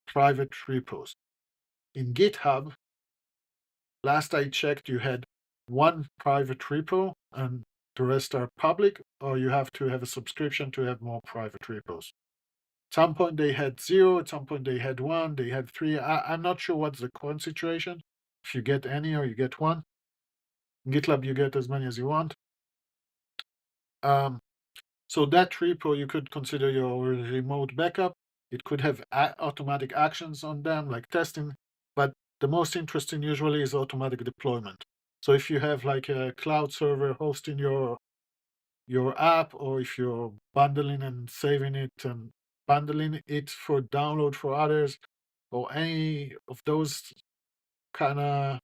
private repos. In GitHub, last I checked, you had one private repo and the rest are public, or you have to have a subscription to have more private repos. At some point they had 0, at some point they had 1, they had 3. I'm not sure what's the current situation. If you get any or you get 1. In GitLab, you get as many as you want. Um, so that repo, you could consider your remote backup. It could have automatic actions on them, like testing, but the most interesting usually is automatic deployment. So if you have like a cloud server hosting your app, or if you're bundling and saving it and bundling it for download for others, or any of those kind of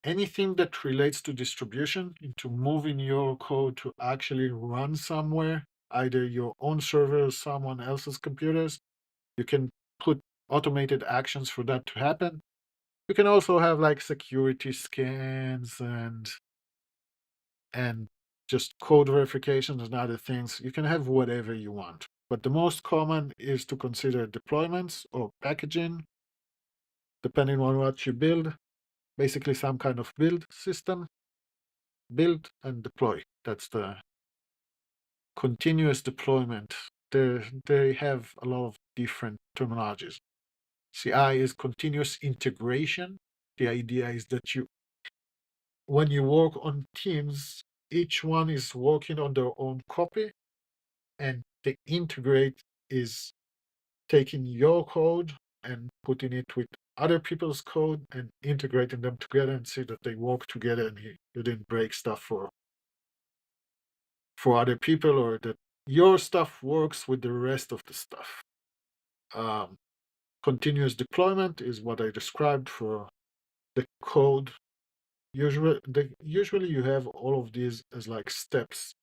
anything that relates to distribution, into moving your code to actually run somewhere, either your own server or someone else's computers, you can put automated actions for that to happen. You can also have like security scans and just code verifications and other things. You can have whatever you want. But the most common is to consider deployments or packaging, depending on what you build. Basically, some kind of build system. Build and deploy. That's the continuous deployment. They have a lot of different terminologies. CI is continuous integration. The idea is that when you work on teams, each one is working on their own copy, and the integrate is taking your code and putting it with other people's code and integrating them together and see that they work together and you didn't break stuff for other people, or that your stuff works with the rest of the stuff. Um, continuous deployment is what I described for the code. Usually you have all of these as like steps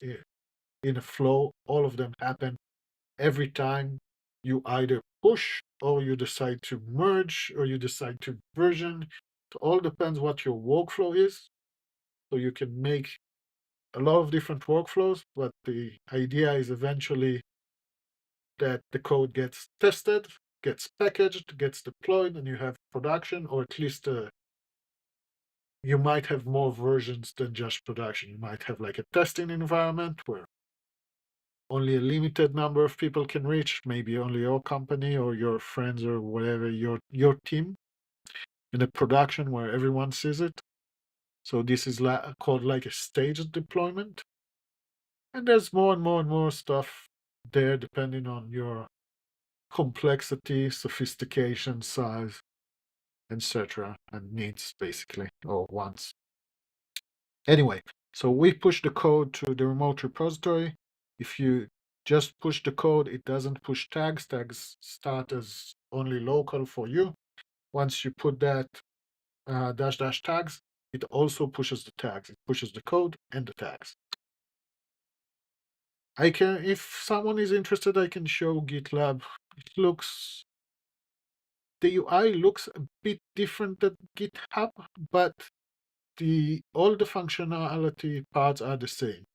in a flow. All of them happen every time you either push or you decide to merge or you decide to version. It all depends what your workflow is. So you can make a lot of different workflows, but the idea is eventually that the code gets tested, gets packaged, gets deployed, and you have production, or at least you might have more versions than just production. You might have like a testing environment where only a limited number of people can reach, maybe only your company or your friends or whatever, your team, in a production where everyone sees it. So this is called like a staged deployment. And there's more and more and more stuff there depending on your complexity, sophistication, size, etc., and needs basically, or wants. Anyway, so we push the code to the remote repository. If you just push the code, it doesn't push tags. Tags start as only local for you. Once you put that dash dash tags, it also pushes the tags. It pushes the code and the tags. I can, if someone is interested, I can show GitLab. It looks, the UI looks a bit different than GitHub, but all the functionality parts are the same.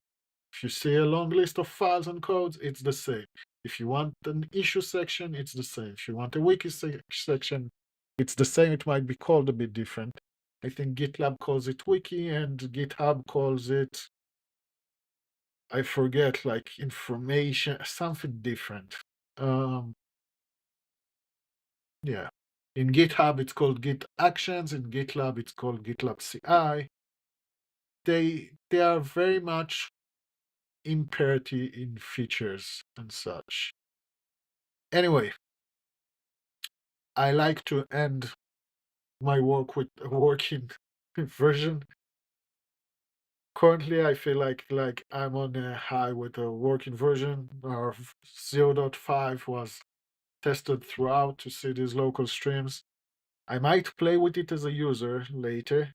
If you see a long list of files and codes, it's the same. If you want an issue section, it's the same. If you want a wiki section, it's the same. It might be called a bit different. I think GitLab calls it wiki and GitHub calls it, I forget, like information, something different. Yeah. In GitHub, it's called Git Actions. In GitLab, it's called GitLab CI. They are very much in parity in features and such. Anyway, I like to end my work with a working version. Currently, I feel like I'm on a high with a working version. Our 0.5 was tested throughout to see these local streams. I might play with it as a user later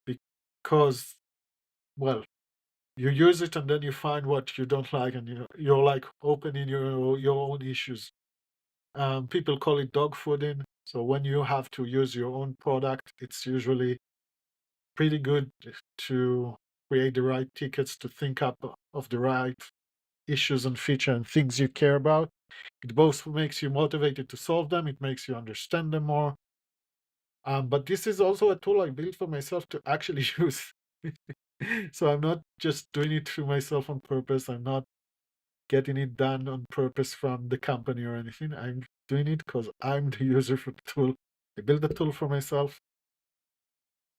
because, well, you use it and then you find what you don't like and you're like opening your own issues. People call it dog fooding. So when you have to use your own product, it's usually pretty good to create the right tickets, to think up of the right issues and feature and things you care about. It both makes you motivated to solve them, it makes you understand them more. But this is also a tool I built for myself to actually use. So I'm not just doing it to myself on purpose. I'm not getting it done on purpose from the company or anything. I'm doing it because I'm the user for the tool. I built the tool for myself.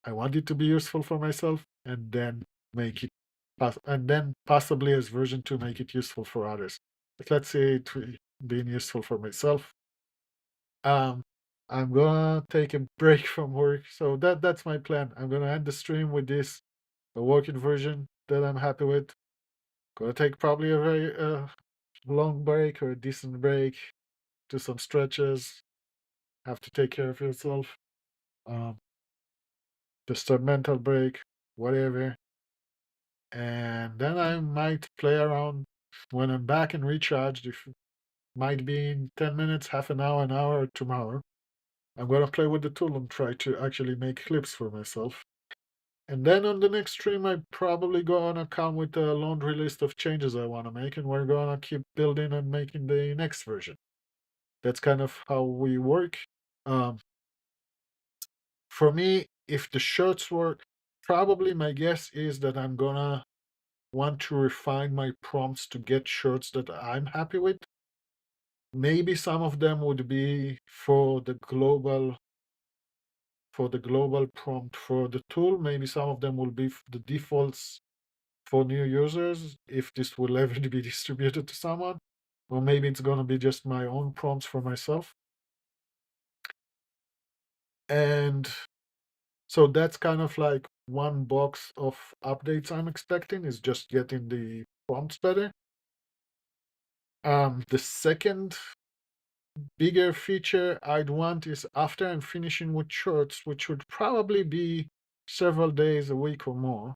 I want it to be useful for myself, and then make it, and then possibly as version 2 make it useful for others. But let's say it being useful for myself. I'm gonna take a break from work, so that's my plan. I'm gonna end the stream with this, a working version that I'm happy with. Gonna take probably a very long break or a decent break, do some stretches, have to take care of yourself. Um, just a mental break, whatever. And then I might play around when I'm back and recharged. If it might be in 10 minutes, half an hour, or tomorrow. I'm gonna play with the tool and try to actually make clips for myself. And then on the next stream, I probably gonna come with a laundry list of changes I wanna make, and we're gonna keep building and making the next version. That's kind of how we work. Um, for me, if the shirts work, probably my guess is that I'm gonna want to refine my prompts to get shirts that I'm happy with. Maybe some of them would be for the global prompt for the tool. Maybe some of them will be the defaults for new users, if this will ever be distributed to someone. Or maybe it's gonna be just my own prompts for myself. And so that's kind of like one box of updates I'm expecting, is just getting the prompts better. The second bigger feature I'd want is, after I'm finishing with shorts, which would probably be several days, a week or more,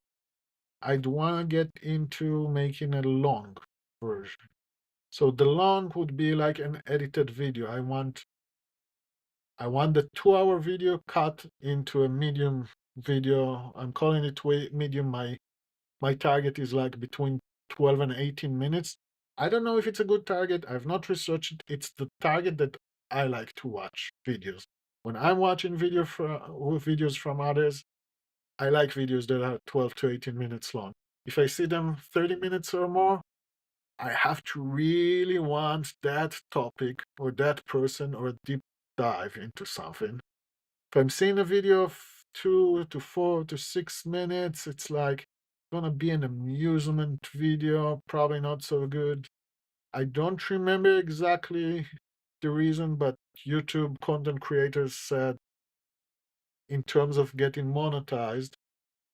I'd want to get into making a long version. So the long would be like an edited video. I want the 2-hour video cut into a medium video. I'm calling it medium. My target is like between 12 and 18 minutes. I don't know if it's a good target. I've not researched it. It's the target that I like to watch videos. When I'm watching videos from others, I like videos that are 12 to 18 minutes long. If I see them 30 minutes or more, I have to really want that topic or that person or a deep dive into something. If I'm seeing a video of 2 to 4 to 6 minutes, it's like gonna be an amusement video, probably not so good. I don't remember exactly the reason, but YouTube content creators said in terms of getting monetized,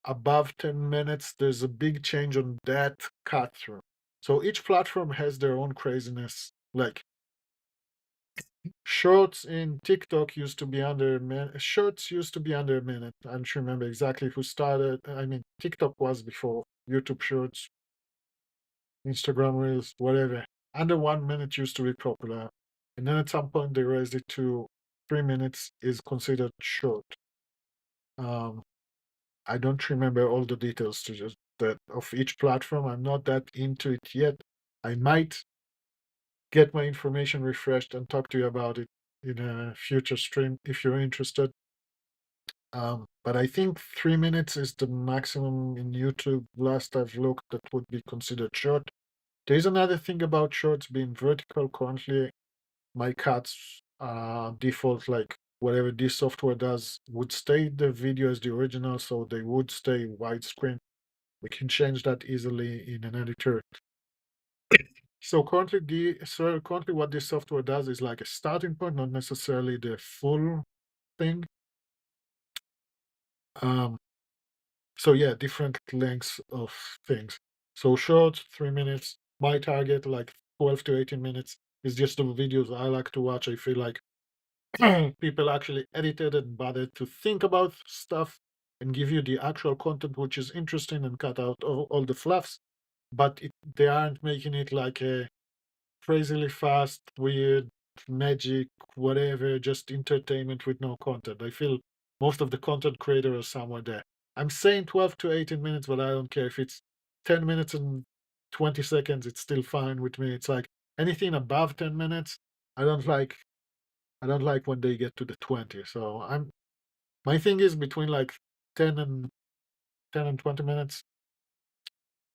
above 10 minutes, there's a big change on that cut through. So each platform has their own craziness. Like shorts in TikTok used to be under a minute. Shorts used to be under a minute. I don't remember exactly who started. I mean, TikTok was before YouTube Shorts, Instagram Reels, whatever. Under 1 minute used to be popular. And then at some point they raised it to 3 minutes is considered short. Um, I don't remember all the details to just that of each platform. I'm not that into it yet. I might get my information refreshed and talk to you about it in a future stream if you're interested. But I think 3 minutes is the maximum in YouTube. Last I've looked, that would be considered short. There is another thing about shorts being vertical. Currently, my cuts default, like whatever this software does, would stay the video as the original, so they would stay widescreen. We can change that easily in an editor. So currently what this software does is like a starting point, not necessarily the full thing. Um, so yeah, different lengths of things. So short, 3 minutes. My target, like 12 to 18 minutes, is just the videos I like to watch. I feel like people actually edited and bothered to think about stuff and give you the actual content which is interesting and cut out all the fluffs. But they aren't making it like a crazily fast, weird, magic, whatever, just entertainment with no content. I feel most of the content creators are somewhere there. I'm saying 12 to 18 minutes, but I don't care if it's 10 minutes and 20 seconds, it's still fine with me. It's like anything above 10 minutes, I don't like I don't like when they get to the 20. So my thing is between like 10 and 20 minutes.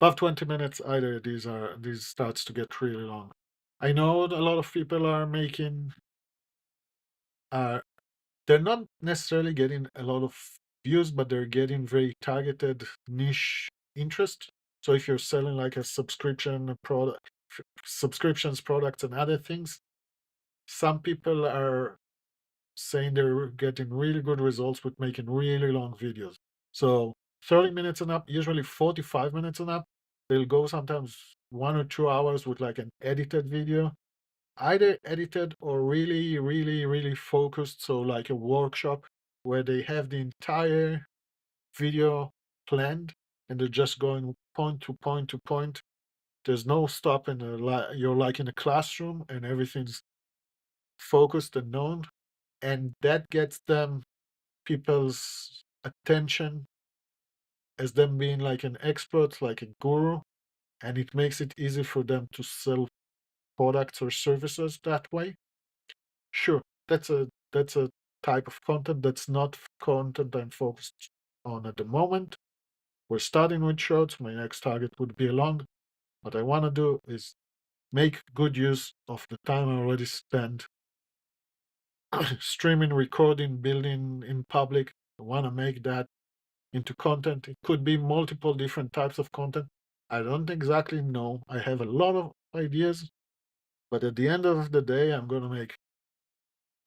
Above 20 minutes, either these starts to get really long. I know a lot of people are making uh they're not necessarily getting a lot of views, but they're getting very targeted niche interest. So if you're selling like a subscriptions, products and other things, some people are saying they're getting really good results with making really long videos. So 30 minutes and up, usually 45 minutes and up. They'll go sometimes 1 or 2 hours with like an edited video, either edited or really, really, really focused. So like a workshop where they have the entire video planned and they're just going point to point to point. There's no stop in you're like in a classroom and everything's focused and known. And that gets them people's attention as them being like an expert, like a guru, and it makes it easy for them to sell products or services that way. Sure, that's a type of content that's not content I'm focused on at the moment. We're starting with shorts. My next target would be long. What I want to do is make good use of the time I already spent streaming, recording, building in public. I want to make that into content. It could be multiple different types of content. I don't exactly know. I have a lot of ideas, but at the end of the day, I'm going to make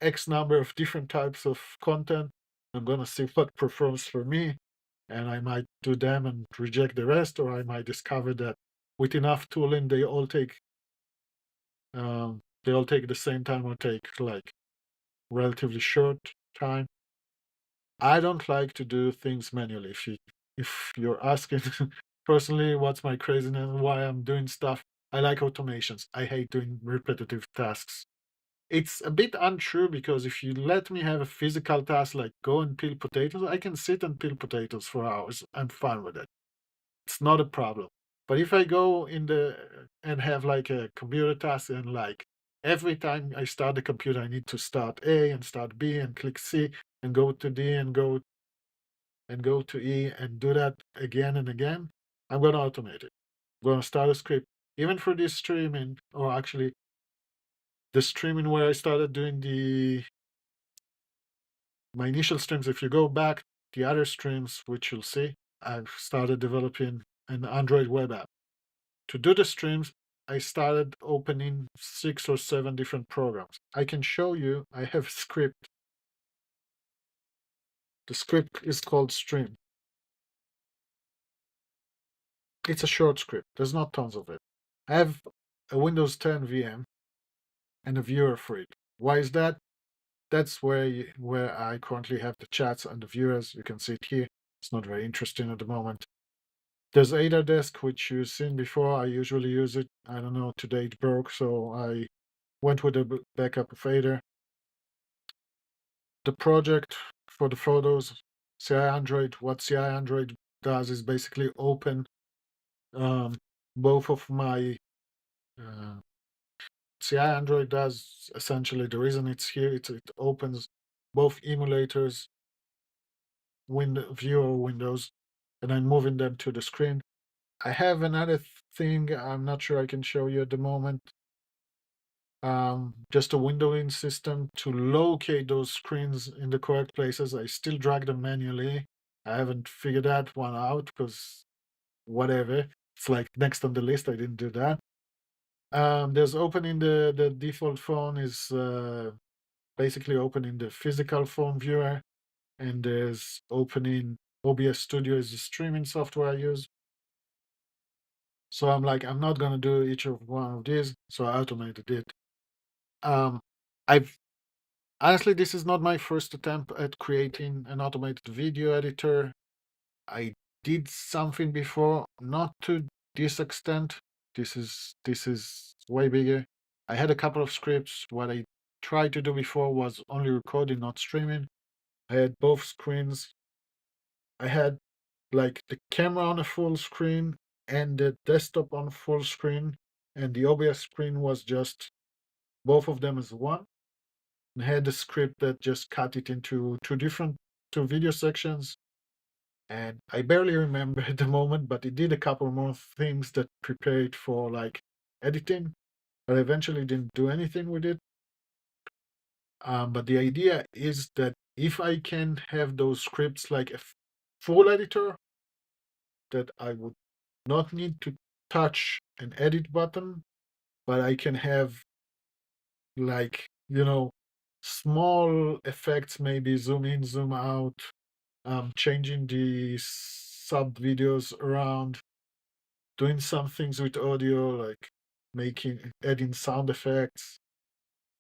X number of different types of content. I'm going to see what performs for me, and I might do them and reject the rest, or I might discover that with enough tooling, they all take the same time or take like relatively short time. I don't like to do things manually. If you're asking personally what's my craziness, why I'm doing stuff, I like automations. I hate doing repetitive tasks. It's a bit untrue because if you let me have a physical task like go and peel potatoes, I can sit and peel potatoes for hours. I'm fine with it. It's not a problem. But if I go in the and have like a computer task and like every time I start the computer, I need to start A and start B and click C and go to D and go to E and do that again and again, I'm going to automate it. I'm going to start a script. even for this streaming, or actually the streaming where I started doing my initial streams, if you go back the other streams, which you'll see, I've started developing an Android web app. To do the streams, I started opening 6 or 7 different programs. I can show you, I have a script. The script is called Stream. It's a short script. There's not tons of it. I have a Windows 10 VM and a viewer for it. Why is that? That's where I currently have the chats and the viewers. You can see it here. It's not very interesting at the moment. There's AdaDesk, which you've seen before. I usually use it. I don't know, today it broke, so I went with a backup of Ada. The project for the photos, CI Android. What CI Android does is basically open both of my CI Android does essentially, the reason it's here, it opens both emulators, viewer windows, and I'm moving them to the screen. I have another thing I'm not sure I can show you at the moment. Just a windowing system to locate those screens in the correct places. I still drag them manually. I haven't figured that one out because whatever. It's like next on the list. I didn't do that. There's opening the default phone is basically opening the physical phone viewer, and there's opening OBS Studio is the streaming software I use. So I'm like, I'm not gonna do each of one of these, so I automated it. I've honestly, this is not my first attempt at creating an automated video editor. I did something before, not to this extent. This is way bigger. I had a couple of scripts. What I tried to do before was only recording, not streaming. I had both screens. I had like the camera on a full screen and the desktop on full screen, and the OBS screen was just both of them as one. And had a script that just cut it into two video sections. And I barely remember at the moment, but it did a couple more things that prepared for like editing, but I eventually didn't do anything with it. But the idea is that if I can have those scripts like a full editor, that I would not need to touch an edit button, but I can have like, small effects, maybe zoom in, zoom out, changing the sub videos around, doing some things with audio, like adding sound effects,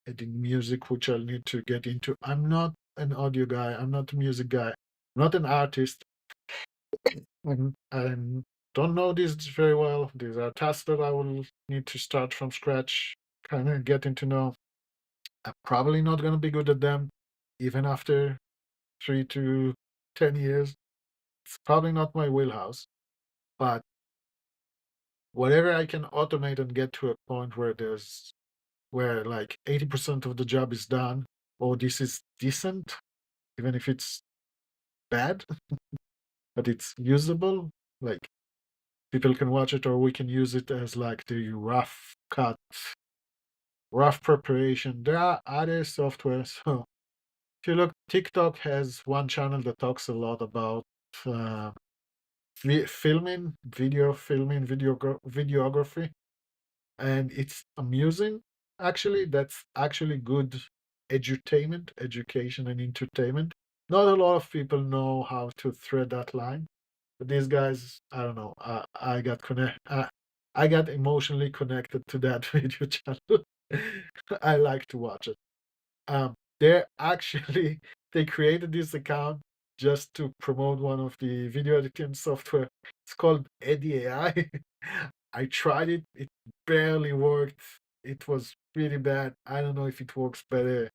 adding music, which I'll need to get into. I'm not an audio guy. I'm not a music guy. I'm not an artist. I don't know this very well. These are tasks that I will need to start from scratch, kind of getting to know. I'm probably not going to be good at them, even after 3 to 10 years. It's probably not my wheelhouse, but whatever I can automate and get to a point where like 80% of the job is done, or this is decent, even if it's bad, but it's usable, like people can watch it, or we can use it as like the rough cut, rough preparation. There are other software. So if you look, TikTok has one channel that talks a lot about uh, videography, and it's amusing. Actually, that's actually good edutainment, education, and entertainment. Not a lot of people know how to thread that line, but these guys, I don't know. I got emotionally connected to that video channel. I like to watch it. They're actually they created this account just to promote one of the video editing software. It's called Eddie AI. I tried it. It barely worked. It was really bad. I don't know if it works better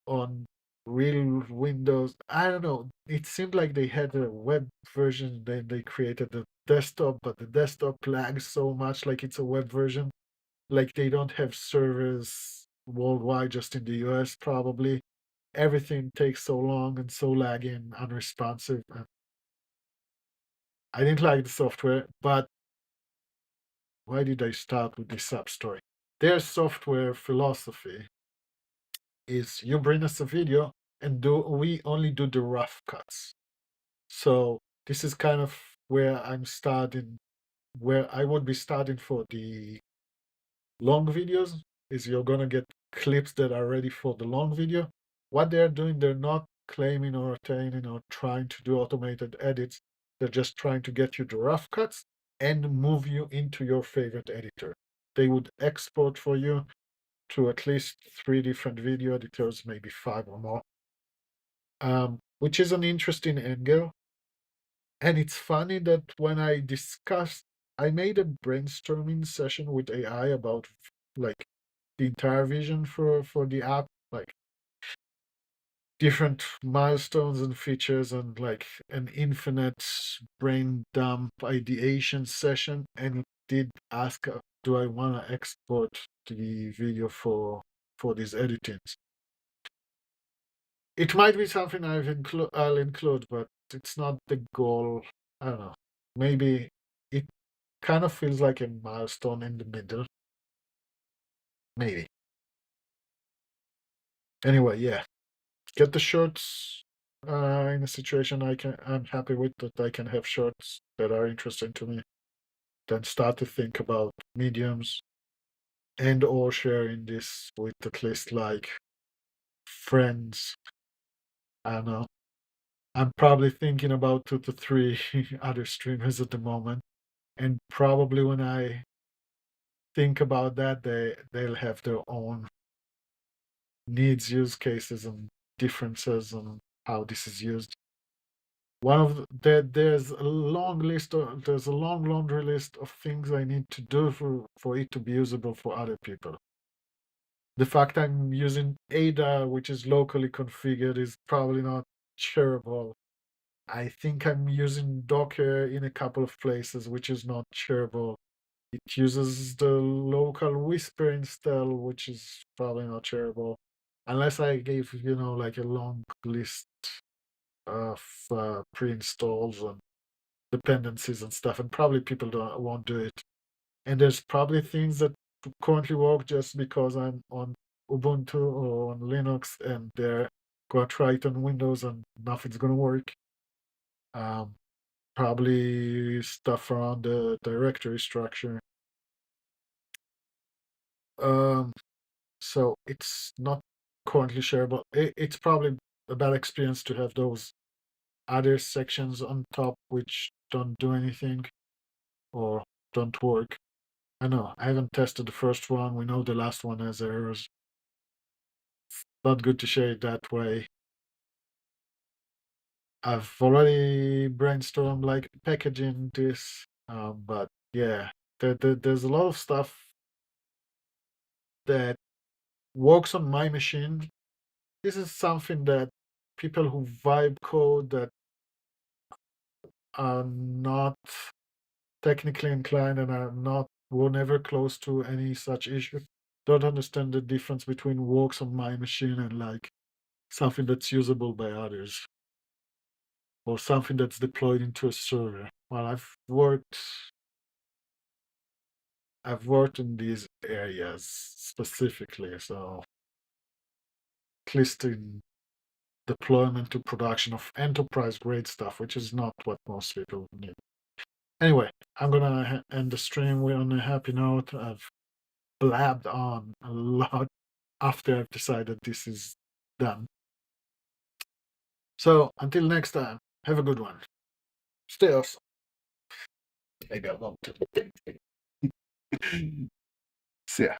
on real Windows. I don't know. It seemed like they had a web version, then they created the desktop, but the desktop lags so much like it's a web version. Like they don't have servers worldwide, just in the US probably. Everything takes so long and so laggy and unresponsive. I didn't like the software, but why did I start with this sub story? Their software philosophy is you bring us a video and we only do the rough cuts. So this is kind of where I'm starting, where I would be starting for the long videos, is you're gonna get clips that are ready for the long video. What they're doing, they're not claiming or attaining or trying to do automated edits. They're just trying to get you the rough cuts and move you into your favorite editor. They would export for you to at least 3 different video editors, maybe 5 or more, which is an interesting angle. And it's funny that when I made a brainstorming session with AI about like the entire vision for the app, like different milestones and features, and like an infinite brain dump ideation session. And it did ask, do I want to export the video for these editings? It might be something I'll include, but it's not the goal. I don't know. Maybe it kind of feels like a milestone in the middle. Maybe. Anyway, yeah. Get the shorts in a situation I'm happy with, that I can have shorts that are interesting to me. Then start to think about mediums and or sharing this with at least like friends. I don't know. I'm probably thinking about 2 to 3 other streamers at the moment. And probably when I think about that, they'll have their own needs, use cases, and differences on how this is used. There's a long laundry list of things I need to do for it to be usable for other people. The fact I'm using Ada, which is locally configured, is probably not shareable. I think I'm using Docker in a couple of places, which is not shareable. It uses the local Whisper install, which is probably not shareable, unless I gave, like a long list of pre-installs and dependencies and stuff, and probably people won't do it. And there's probably things that currently work just because I'm on Ubuntu or on Linux, and they're gonna try it on Windows and nothing's gonna work. Um, Probably stuff around the directory structure. Um, so it's not currently shareable. It's probably a bad experience to have those other sections on top which don't do anything or don't work. I know, I haven't tested the first one. We know the last one has errors. Not good to share it that way. I've already brainstormed like packaging this, but yeah, there's a lot of stuff that works on my machine. This is something that people who vibe code, that are not technically inclined and were never close to any such issue, don't understand the difference between works on my machine and like something that's usable by others, or something that's deployed into a server. Well, I've worked in these areas specifically, so at least in deployment to production of enterprise grade stuff, which is not what most people need. Anyway, I'm gonna end the stream. We're on a happy note. I've blabbed on a lot after I've decided this is done. So until next time, have a good one. Stay awesome. Maybe I won't. See ya.